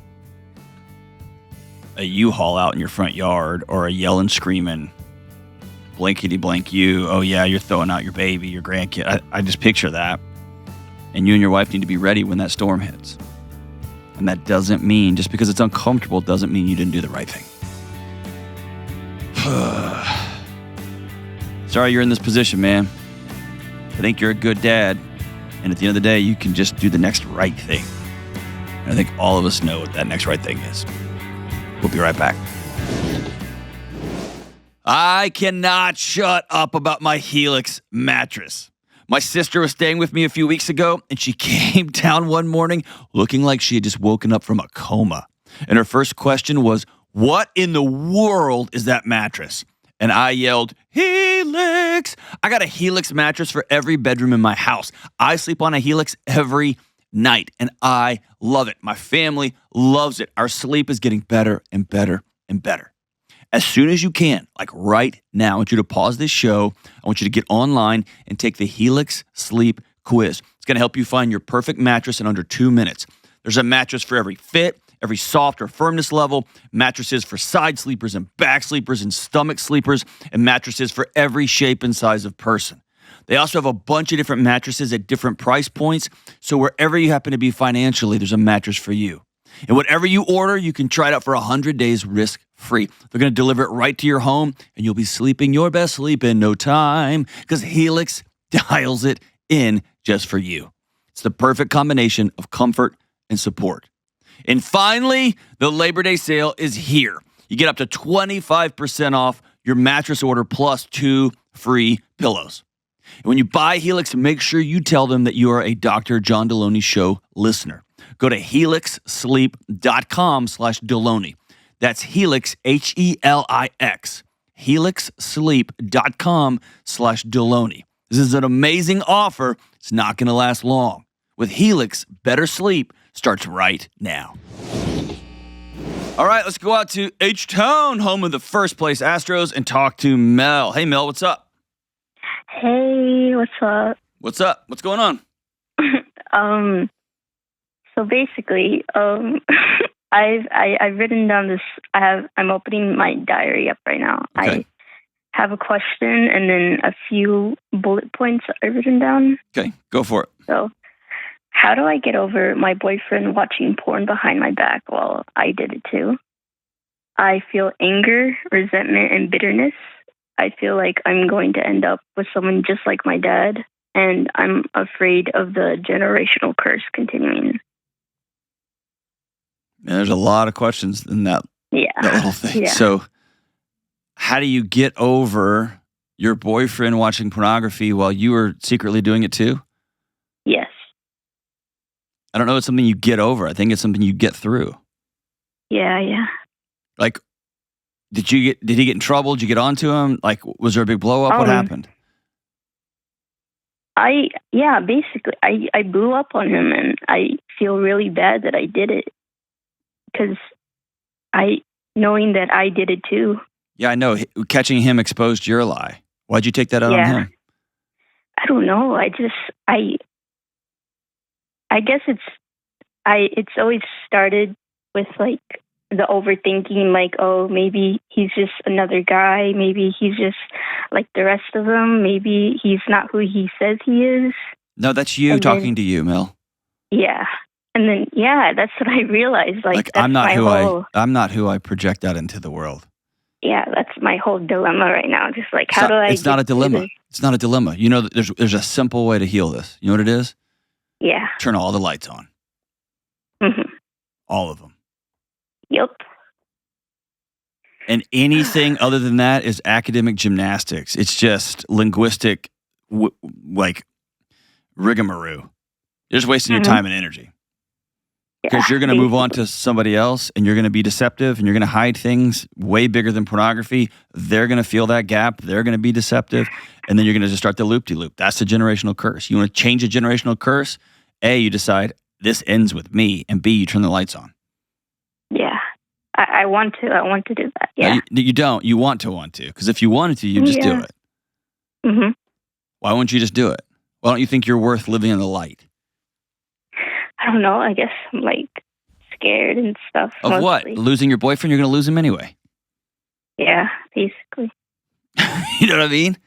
Speaker 2: a U-Haul out in your front yard or a yelling, screaming, blankety blank you, oh yeah, you're throwing out your baby, your grandkid. I just picture that. And you and your wife need to be ready when that storm hits. And that doesn't mean, just because it's uncomfortable, doesn't mean you didn't do the right thing. Sorry you're in this position, man. I think you're a good dad. And at the end of the day, you can just do the next right thing. And I think all of us know what that next right thing is. We'll be right back. I cannot shut up about my Helix mattress. My sister was staying with me a few weeks ago, and she came down one morning looking like she had just woken up from a coma. And her first question was, what in the world is that mattress? And I yelled, Helix! I got a Helix mattress for every bedroom in my house. I sleep on a Helix every night, and I love it. My family loves it. Our sleep is getting better and better and better. As soon as you can, like right now, I want you to pause this show. I want you to get online and take the Helix Sleep Quiz. It's going to help you find your perfect mattress in under 2 minutes. There's a mattress for every fit, every soft or firmness level, mattresses for side sleepers and back sleepers and stomach sleepers, and mattresses for every shape and size of person. They also have a bunch of different mattresses at different price points, so wherever you happen to be financially, there's a mattress for you. And whatever you order, you can try it out for 100 days risk-free. They're going to deliver it right to your home, and you'll be sleeping your best sleep in no time because Helix dials it in just for you. It's the perfect combination of comfort and support. And finally, the Labor Day sale is here. You get up to 25% off your mattress order plus 2 free pillows. And when you buy Helix, make sure you tell them that you are a Dr. John Delony Show listener. Go to helixsleep.com/Delony. That's Helix, Helix. helixsleep.com/Delony. This is an amazing offer. It's not going to last long. With Helix, better sleep starts right now. All right, let's go out to H-Town, home of the first place Astros, and talk to Mel. Hey, Mel, what's up?
Speaker 5: Hey, what's up?
Speaker 2: What's up? What's going on?
Speaker 5: So basically, I've written down this. I'm opening my diary up right now.
Speaker 2: Okay.
Speaker 5: I have a question and then a few bullet points I've written down.
Speaker 2: Okay, go for it.
Speaker 5: So, how do I get over my boyfriend watching porn behind my back while I did it too? I feel anger, resentment, and bitterness. I feel like I'm going to end up with someone just like my dad, and I'm afraid of the generational curse continuing.
Speaker 2: Man, there's a lot of questions in that little thing.
Speaker 5: Yeah.
Speaker 2: So how do you get over your boyfriend watching pornography while you were secretly doing it too?
Speaker 5: Yes.
Speaker 2: I don't know. It's something you get over. I think it's something you get through.
Speaker 5: Yeah.
Speaker 2: Like, did he get in trouble? Did you get onto him? Like, was there a big blow up? What happened?
Speaker 5: Basically, I blew up on him, and I feel really bad that I did it because knowing that I did it too.
Speaker 2: Yeah, I know. Catching him exposed your lie. Why'd you take that out on him?
Speaker 5: I don't know. I guess it's always started with like the overthinking, like, oh, maybe he's just another guy. Maybe he's just like the rest of them. Maybe he's not who he says he is.
Speaker 2: No, that's you talking to you, Mel.
Speaker 5: Yeah. And then, that's what I realized. Like
Speaker 2: I'm not who I project out into the world.
Speaker 5: Yeah, that's my whole dilemma right now. Just like, how do I?
Speaker 2: It's not a dilemma. It's not a dilemma. You know, there's a simple way to heal this. You know what it is?
Speaker 5: Yeah.
Speaker 2: Turn all the lights on.
Speaker 5: Mm-hmm.
Speaker 2: All of them.
Speaker 5: Yep.
Speaker 2: And anything other than that is academic gymnastics. It's just linguistic, like rigmarole. You're just wasting your time and energy. Because you're going to move on to somebody else, and you're going to be deceptive, and you're going to hide things way bigger than pornography. They're going to feel that gap. They're going to be deceptive, and then you're going to just start the loop-de-loop. That's the generational curse. You want to change a generational curse? You decide, this ends with me, and B, you turn the lights on.
Speaker 5: Yeah. I want to. I want to do that. Yeah.
Speaker 2: No, you don't. You want to. Because if you wanted to, you'd just do it.
Speaker 5: Mm-hmm.
Speaker 2: Why wouldn't you just do it? Why don't you think you're worth living in the light?
Speaker 5: I don't know. I guess I'm like scared and stuff.
Speaker 2: Of
Speaker 5: mostly.
Speaker 2: what? Losing your boyfriend? You're going to lose him anyway.
Speaker 5: Yeah, basically.
Speaker 2: You know what I mean?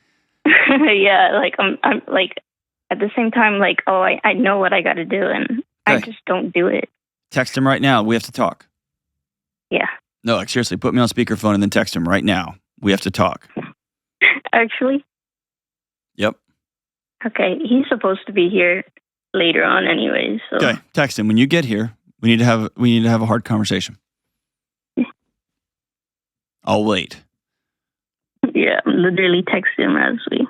Speaker 5: Yeah, like I'm like at the same time, like, oh, I know what I got to do, and I just don't do it.
Speaker 2: Text him right now. We have to talk.
Speaker 5: Yeah.
Speaker 2: No, like seriously, put me on speakerphone and then text him right now. We have to talk.
Speaker 5: Actually?
Speaker 2: Yep.
Speaker 5: Okay, he's supposed to be here later on anyway, so.
Speaker 2: Okay, text him. When you get here, we need to have a hard conversation. I'll wait.
Speaker 5: Yeah, I'm literally texting him as we.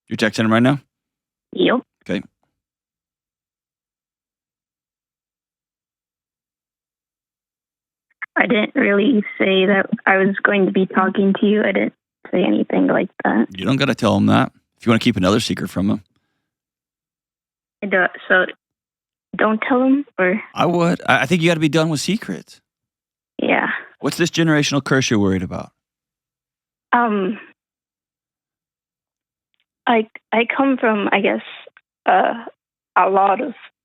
Speaker 2: You're texting him right now?
Speaker 5: Yep.
Speaker 2: Okay.
Speaker 5: I didn't really say that I was going to be talking to you. I didn't say anything like that.
Speaker 2: You don't got to tell him that. If you want to keep another secret from him.
Speaker 5: So don't tell him, or? I
Speaker 2: would. I think you got to be done with secrets.
Speaker 5: Yeah.
Speaker 2: What's this generational curse you're worried about?
Speaker 5: I come from, I guess, I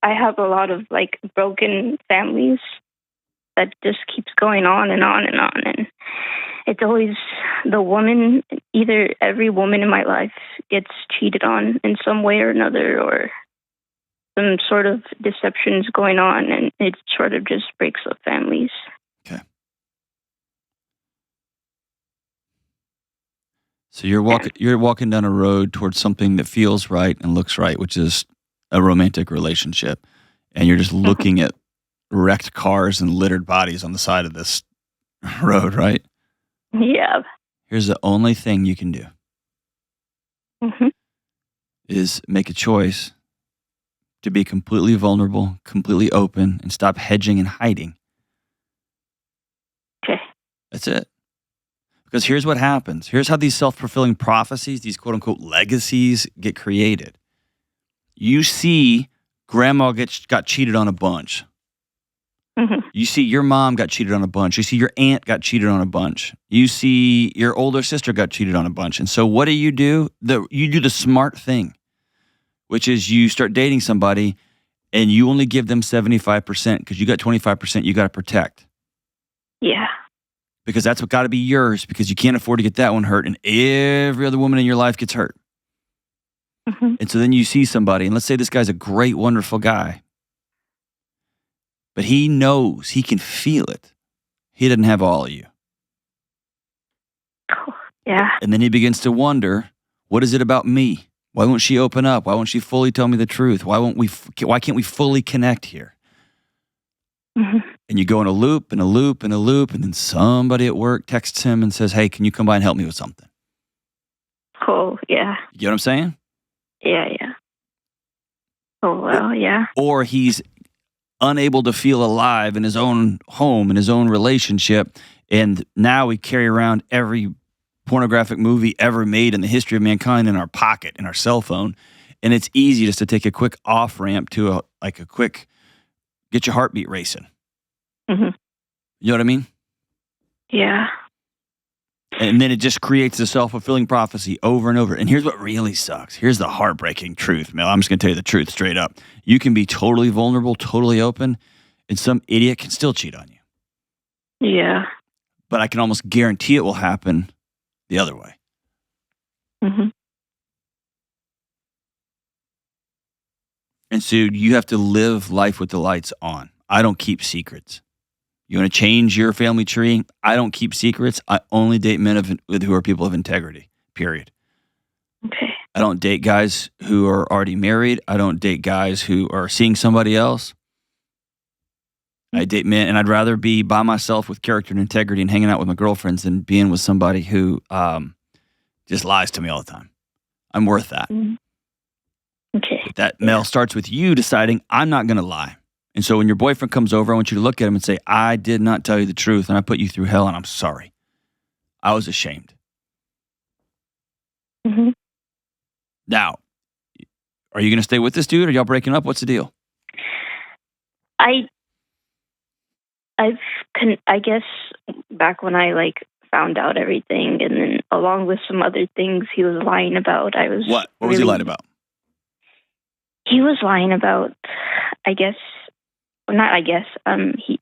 Speaker 5: have a lot of like broken families that just keeps going on and on and on, and it's always the woman. Either every woman in my life gets cheated on in some way or another, or some sort of deceptions going on, and it sort of just breaks up families.
Speaker 2: Okay. So you're walking down a road towards something that feels right and looks right, which is a romantic relationship, and you're just looking at wrecked cars and littered bodies on the side of this road, right?
Speaker 5: Yeah.
Speaker 2: Here's the only thing you can do. Is make a choice to be completely vulnerable, completely open, and stop hedging and hiding.
Speaker 5: Okay.
Speaker 2: That's it. Because here's what happens. Here's how these self-fulfilling prophecies, these quote-unquote legacies, get created. You see grandma got cheated on a bunch. You see your mom got cheated on a bunch. You see your aunt got cheated on a bunch. You see your older sister got cheated on a bunch. And so what do? You do the smart thing, which is you start dating somebody and you only give them 75% because you got 25% you got to protect.
Speaker 5: Yeah.
Speaker 2: Because that's what got to be yours, because you can't afford to get that one hurt, and every other woman in your life gets hurt. And so then you see somebody, and let's say this guy's a great, wonderful guy, but he knows, he can feel it. He doesn't have all of you.
Speaker 5: Yeah.
Speaker 2: And then he begins to wonder, what is it about me? Why won't she open up? Why won't she fully tell me the truth? Why can't we fully connect here? And you go in a loop and a loop and a loop, and then somebody at work texts him and says, hey, can you come by and help me with something?
Speaker 5: Cool, yeah.
Speaker 2: You get what I'm saying?
Speaker 5: Yeah. Oh, well, yeah.
Speaker 2: Or he's unable to feel alive in his own home, in his own relationship, and now we carry around every pornographic movie ever made in the history of mankind in our pocket, in our cell phone, and it's easy just to take a quick off-ramp to a quick get your heartbeat racing. You know what I mean?
Speaker 5: Yeah.
Speaker 2: And then it just creates a self-fulfilling prophecy over and over. And here's what really sucks. Here's the heartbreaking truth, Mel. I'm just going to tell you the truth straight up. You can be totally vulnerable, totally open, and some idiot can still cheat on you.
Speaker 5: Yeah.
Speaker 2: But I can almost guarantee it will happen the other way. And so you have to live life with the lights on. I don't keep secrets. You want to change your family tree? I don't keep secrets. I only date men who are people of integrity, period.
Speaker 5: Okay.
Speaker 2: I don't date guys who are already married. I don't date guys who are seeing somebody else. I date men, and I'd rather be by myself with character and integrity and hanging out with my girlfriends than being with somebody who just lies to me all the time. I'm worth that.
Speaker 5: Okay.
Speaker 2: But that, Mel, starts with you deciding, I'm not going to lie. And so when your boyfriend comes over, I want you to look at him and say, I did not tell you the truth, and I put you through hell, and I'm sorry. I was ashamed. Now, are you going to stay with this dude, or y'all breaking up? What's the deal?
Speaker 5: I guess back when I found out everything, and then along with some other things he was lying about, I was
Speaker 2: What was he lying about?
Speaker 5: He was lying about, I guess, well, not I guess.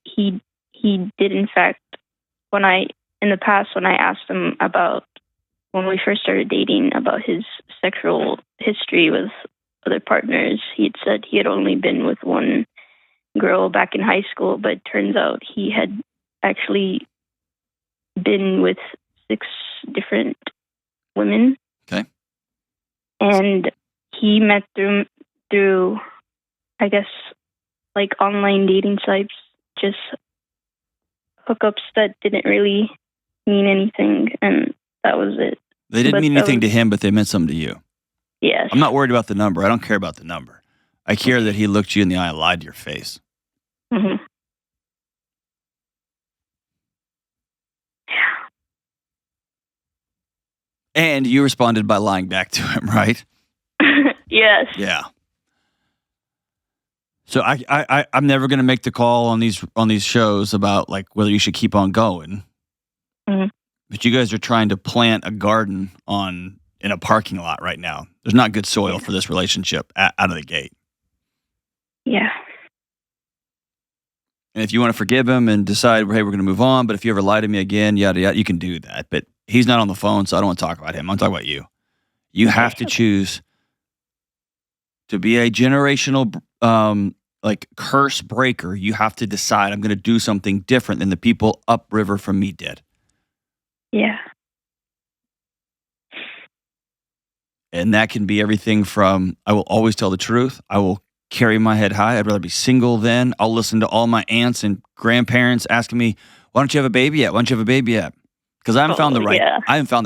Speaker 5: He did in fact in the past when I asked him about when we first started dating about his sexual history with other partners, he had said he had only been with one girl back in high school, but it turns out he had actually been with 6 different women.
Speaker 2: Okay.
Speaker 5: And he met through I guess online dating sites, just hookups that didn't really mean anything, and that was it.
Speaker 2: They didn't mean anything to him, but they meant something to you.
Speaker 5: Yes.
Speaker 2: I'm not worried about the number. I don't care about the number. I care that he looked you in the eye and lied to your face.
Speaker 5: Mm-hmm.
Speaker 2: And you responded by lying back to him, right?
Speaker 5: Yes.
Speaker 2: Yeah. So I'm never going to make the call on these shows about whether you should keep on going.
Speaker 5: Mm-hmm.
Speaker 2: But you guys are trying to plant a garden in a parking lot right now. There's not good soil for this relationship out of the gate.
Speaker 5: Yeah.
Speaker 2: And if you want to forgive him and decide, hey, we're going to move on, but if you ever lie to me again, yada, yada, you can do that. But he's not on the phone, so I don't want to talk about him. I'm talking about you. You have to choose to be a generational curse breaker. You have to decide, I'm going to do something different than the people upriver from me did.
Speaker 5: Yeah.
Speaker 2: And that can be everything from, I will always tell the truth. I will carry my head high. I'd rather be single then. I'll listen to all my aunts and grandparents asking me, why don't you have a baby yet? Why don't you have a baby yet? Because I haven't found the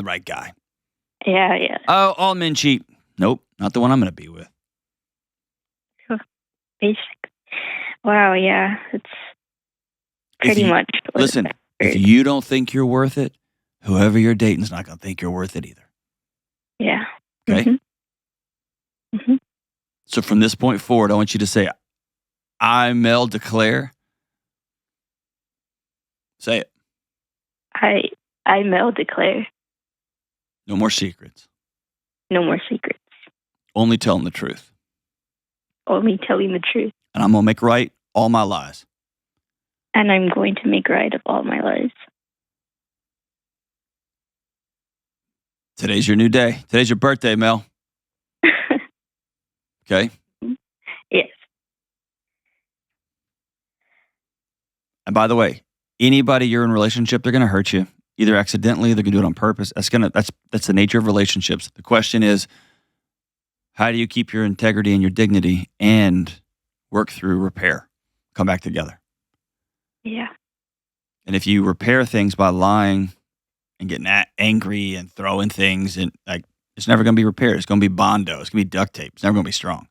Speaker 2: right guy.
Speaker 5: Yeah, yeah.
Speaker 2: Oh, all men cheat. Nope, not the one I'm going to be with.
Speaker 5: Basic. Wow, yeah. It's pretty much.
Speaker 2: Listen, if you don't think you're worth it, whoever you're dating is not going to think you're worth it either.
Speaker 5: Yeah.
Speaker 2: Okay?
Speaker 5: Mm-hmm. Mm-hmm.
Speaker 2: So from this point forward, I want you to say, I, Mel, declare. Say it.
Speaker 5: I, Mel, declare.
Speaker 2: No more secrets.
Speaker 5: No more secrets.
Speaker 2: Only telling the truth.
Speaker 5: Only telling the truth.
Speaker 2: And I'm going to make right all my lies.
Speaker 5: And I'm going to make right of all my lies.
Speaker 2: Today's your new day. Today's your birthday, Mel. Okay?
Speaker 5: Yes.
Speaker 2: And by the way, anybody you're in a relationship, they're going to hurt you. Either accidentally, they're going to do it on purpose. That's the nature of relationships. The question is, how do you keep your integrity and your dignity and work through repair? Come back together.
Speaker 5: Yeah.
Speaker 2: And if you repair things by lying and getting angry and throwing things, and it's never going to be repaired. It's going to be Bondo. It's going to be duct tape. It's never going to be strong.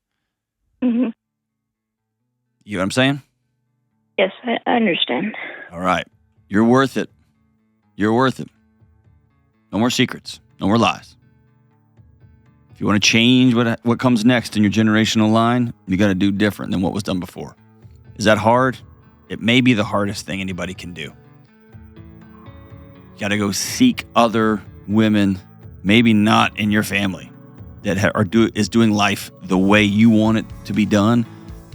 Speaker 5: Mm-hmm.
Speaker 2: You know what I'm saying?
Speaker 5: Yes, I understand.
Speaker 2: All right. You're worth it. You're worth it. No more secrets. No more lies. If you want to change what comes next in your generational line, you got to do different than what was done before. Is that hard? It may be the hardest thing anybody can do. You got to go seek other women, maybe not in your family, that is doing life the way you want it to be done.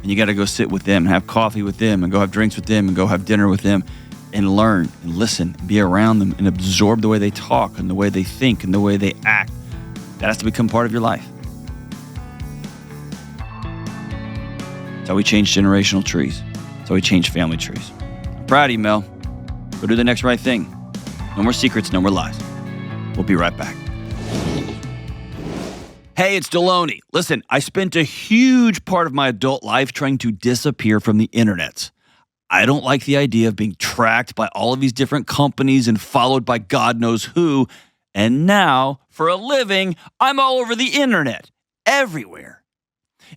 Speaker 2: And you got to go sit with them and have coffee with them and go have drinks with them and go have dinner with them and learn and listen and be around them and absorb the way they talk and the way they think and the way they act. That has to become part of your life. That's how we change generational trees. That's how we change family trees. I'm proud of you, Mel. Go do the next right thing. No more secrets, no more lies. We'll be right back. Hey, it's Delony. Listen, I spent a huge part of my adult life trying to disappear from the internet. I don't like the idea of being tracked by all of these different companies and followed by God knows who. And now, for a living, I'm all over the internet, everywhere.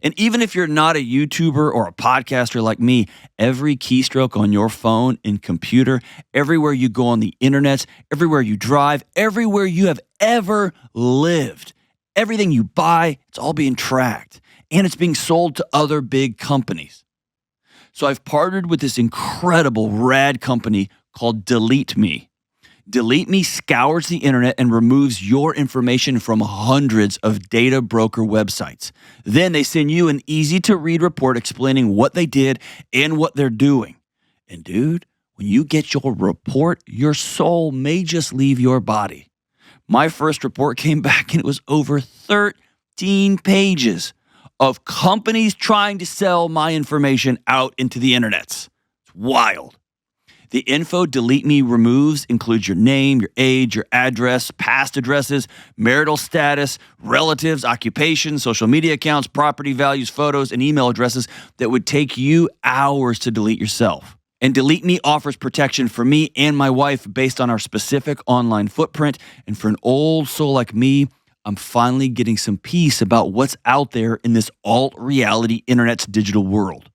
Speaker 2: And even if you're not a YouTuber or a podcaster like me, every keystroke on your phone and computer, everywhere you go on the internet, everywhere you drive, everywhere you have ever lived, everything you buy, it's all being tracked. And it's being sold to other big companies. So I've partnered with this incredible, rad company called Delete Me. Delete Me scours the internet and removes your information from hundreds of data broker websites. Then they send you an easy-to-read report explaining what they did and what they're doing. And dude, when you get your report, your soul may just leave your body. My first report came back and it was over 13 pages of companies trying to sell my information out into the internets. It's wild. The info Delete Me removes includes your name, your age, your address, past addresses, marital status, relatives, occupation, social media accounts, property values, photos, and email addresses that would take you hours to delete yourself. And Delete Me offers protection for me and my wife based on our specific online footprint. And for an old soul like me, I'm finally getting some peace about what's out there in this alt-reality internet's digital world.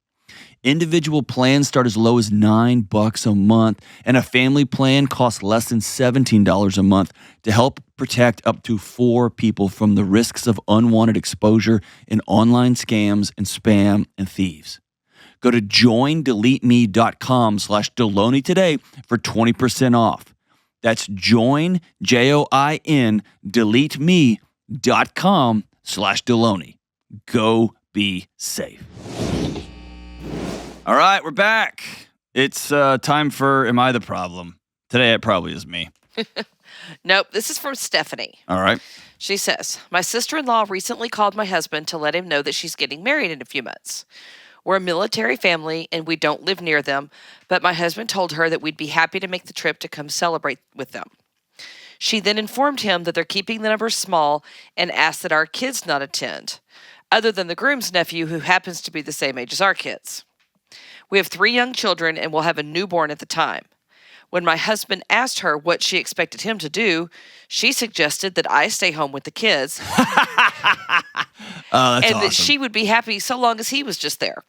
Speaker 2: Individual plans start as low as $9 a month, and a family plan costs less than $17 a month to help protect up to 4 people from the risks of unwanted exposure in online scams and spam and thieves. Go to joindeleteme.com/Delony today for 20% off. That's join, Join, deleteme.com/Delony. Go be safe. All right, we're back. It's time for Am I the Problem? Today it probably is me.
Speaker 3: Nope, this is from Stephanie.
Speaker 2: All right.
Speaker 3: She says, my sister-in-law recently called my husband to let him know that she's getting married in a few months. We're a military family and we don't live near them, but my husband told her that we'd be happy to make the trip to come celebrate with them. She then informed him that they're keeping the numbers small and asked that our kids not attend, other than the groom's nephew who happens to be the same age as our kids. We have 3 young children and will have a newborn at the time. When my husband asked her what she expected him to do, she suggested that I stay home with the kids.
Speaker 2: That's
Speaker 3: and
Speaker 2: awesome.
Speaker 3: that she would be happy so long as he was just there.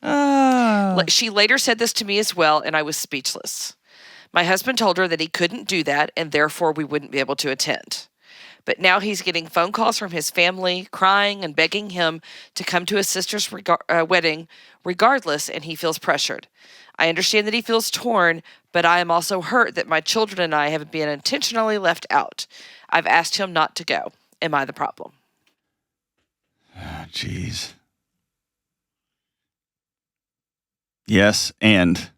Speaker 3: She later said this to me as well, and I was speechless. My husband told her that he couldn't do that, and therefore we wouldn't be able to attend. But now he's getting phone calls from his family, crying and begging him to come to his sister's wedding regardless, and he feels pressured. I understand that he feels torn, but I am also hurt that my children and I have been intentionally left out. I've asked him not to go. Am I the problem?
Speaker 2: Jeez. Yes, and.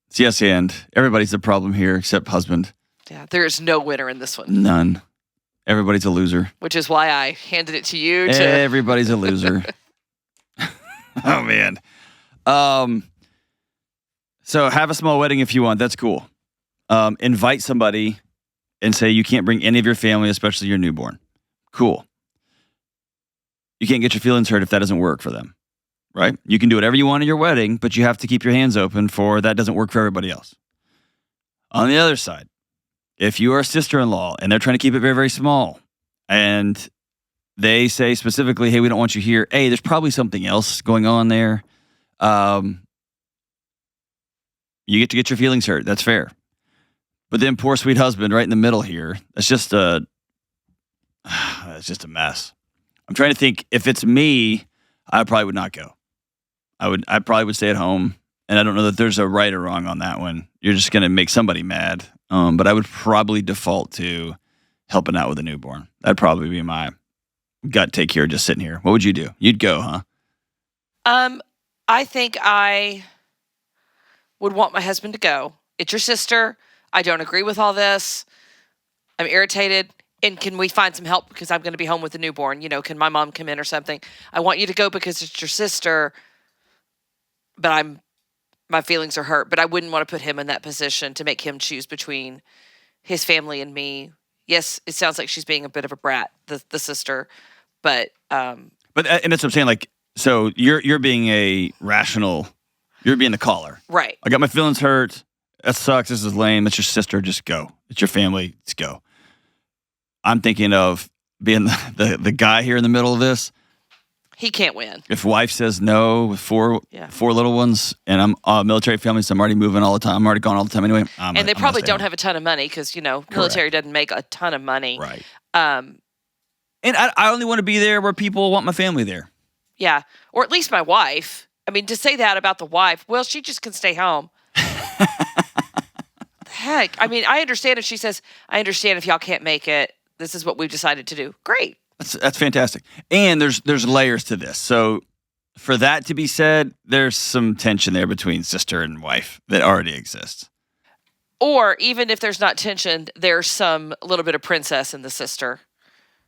Speaker 2: It's yes, and. Everybody's the problem here except husband.
Speaker 3: Yeah, there is no winner in this one.
Speaker 2: None. Everybody's a loser.
Speaker 3: Which is why I handed it to you.
Speaker 2: Everybody's a loser. Oh, man. So have a small wedding if you want. That's cool. Invite somebody and say you can't bring any of your family, especially your newborn. Cool. You can't get your feelings hurt if that doesn't work for them, right? You can do whatever you want at your wedding, but you have to keep your hands open for that doesn't work for everybody else. On the other side, if you are a sister-in-law and they're trying to keep it very, very small and they say specifically, hey, we don't want you here. Hey, there's probably something else going on there. You get to get your feelings hurt. That's fair. But then poor sweet husband right in the middle here. It's just a mess. I'm trying to think. If it's me, I probably would not go. I probably would stay at home. And I don't know that there's a right or wrong on that one. You're just going to make somebody mad. But I would probably default to helping out with a newborn. That'd probably be my gut take here, just sitting here. What would you do? You'd go, huh?
Speaker 3: I think I would want my husband to go. It's your sister. I don't agree with all this. I'm irritated. And can we find some help because I'm going to be home with a newborn? You know, can my mom come in or something? I want you to go because it's your sister, but my feelings are hurt. But I wouldn't want to put him in that position to make him choose between his family and me. Yes, it sounds like she's being a bit of a brat, the sister, but
Speaker 2: and that's what I'm saying. Like, so you're being a rational. You're being the caller,
Speaker 3: right?
Speaker 2: I got my feelings hurt. That sucks. This is lame. It's your sister. Just go. It's your family. Let's go. I'm thinking of being the guy here in the middle of this.
Speaker 3: He can't win.
Speaker 2: If wife says no with four little ones, and I'm a military family, so I'm already moving all the time. I'm already gone all the time anyway.
Speaker 3: They probably don't have a ton of money because, military doesn't make a ton of money.
Speaker 2: Right. And I only want to be there where people want my family there.
Speaker 3: Yeah. Or at least my wife. I mean, to say that about the wife, well, she just can stay home. Heck, I mean, I understand if she says, I understand if y'all can't make it. This is what we've decided to do. Great.
Speaker 2: That's fantastic. And there's layers to this. So for that to be said, there's some tension there between sister and wife that already exists.
Speaker 3: Or even if there's not tension, there's some little bit of princess in the sister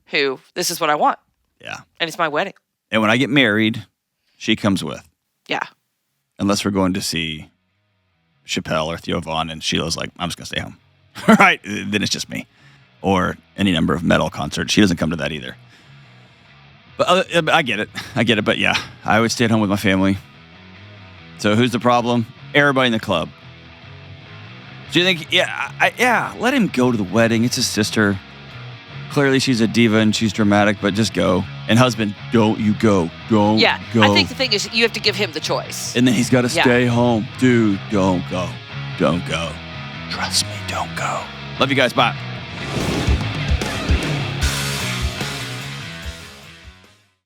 Speaker 3: who, this is what I want.
Speaker 2: Yeah.
Speaker 3: And it's my wedding.
Speaker 2: And when I get married, she comes with.
Speaker 3: Yeah.
Speaker 2: Unless we're going to see Chappelle or Theo Vaughn, and Sheila's like, I'm just going to stay home. Right? Then it's just me. Or any number of metal concerts. She doesn't come to that either. But I get it. But yeah, I always stay at home with my family. So who's the problem? Everybody in the club. So you think, let him go to the wedding. It's his sister. Clearly she's a diva and she's dramatic, but just go. And husband, don't you go. Don't go.
Speaker 3: I think the thing is you have to give him the choice.
Speaker 2: And then he's got to stay home. Dude, don't go. Don't go. Trust me, don't go. Love you guys. Bye.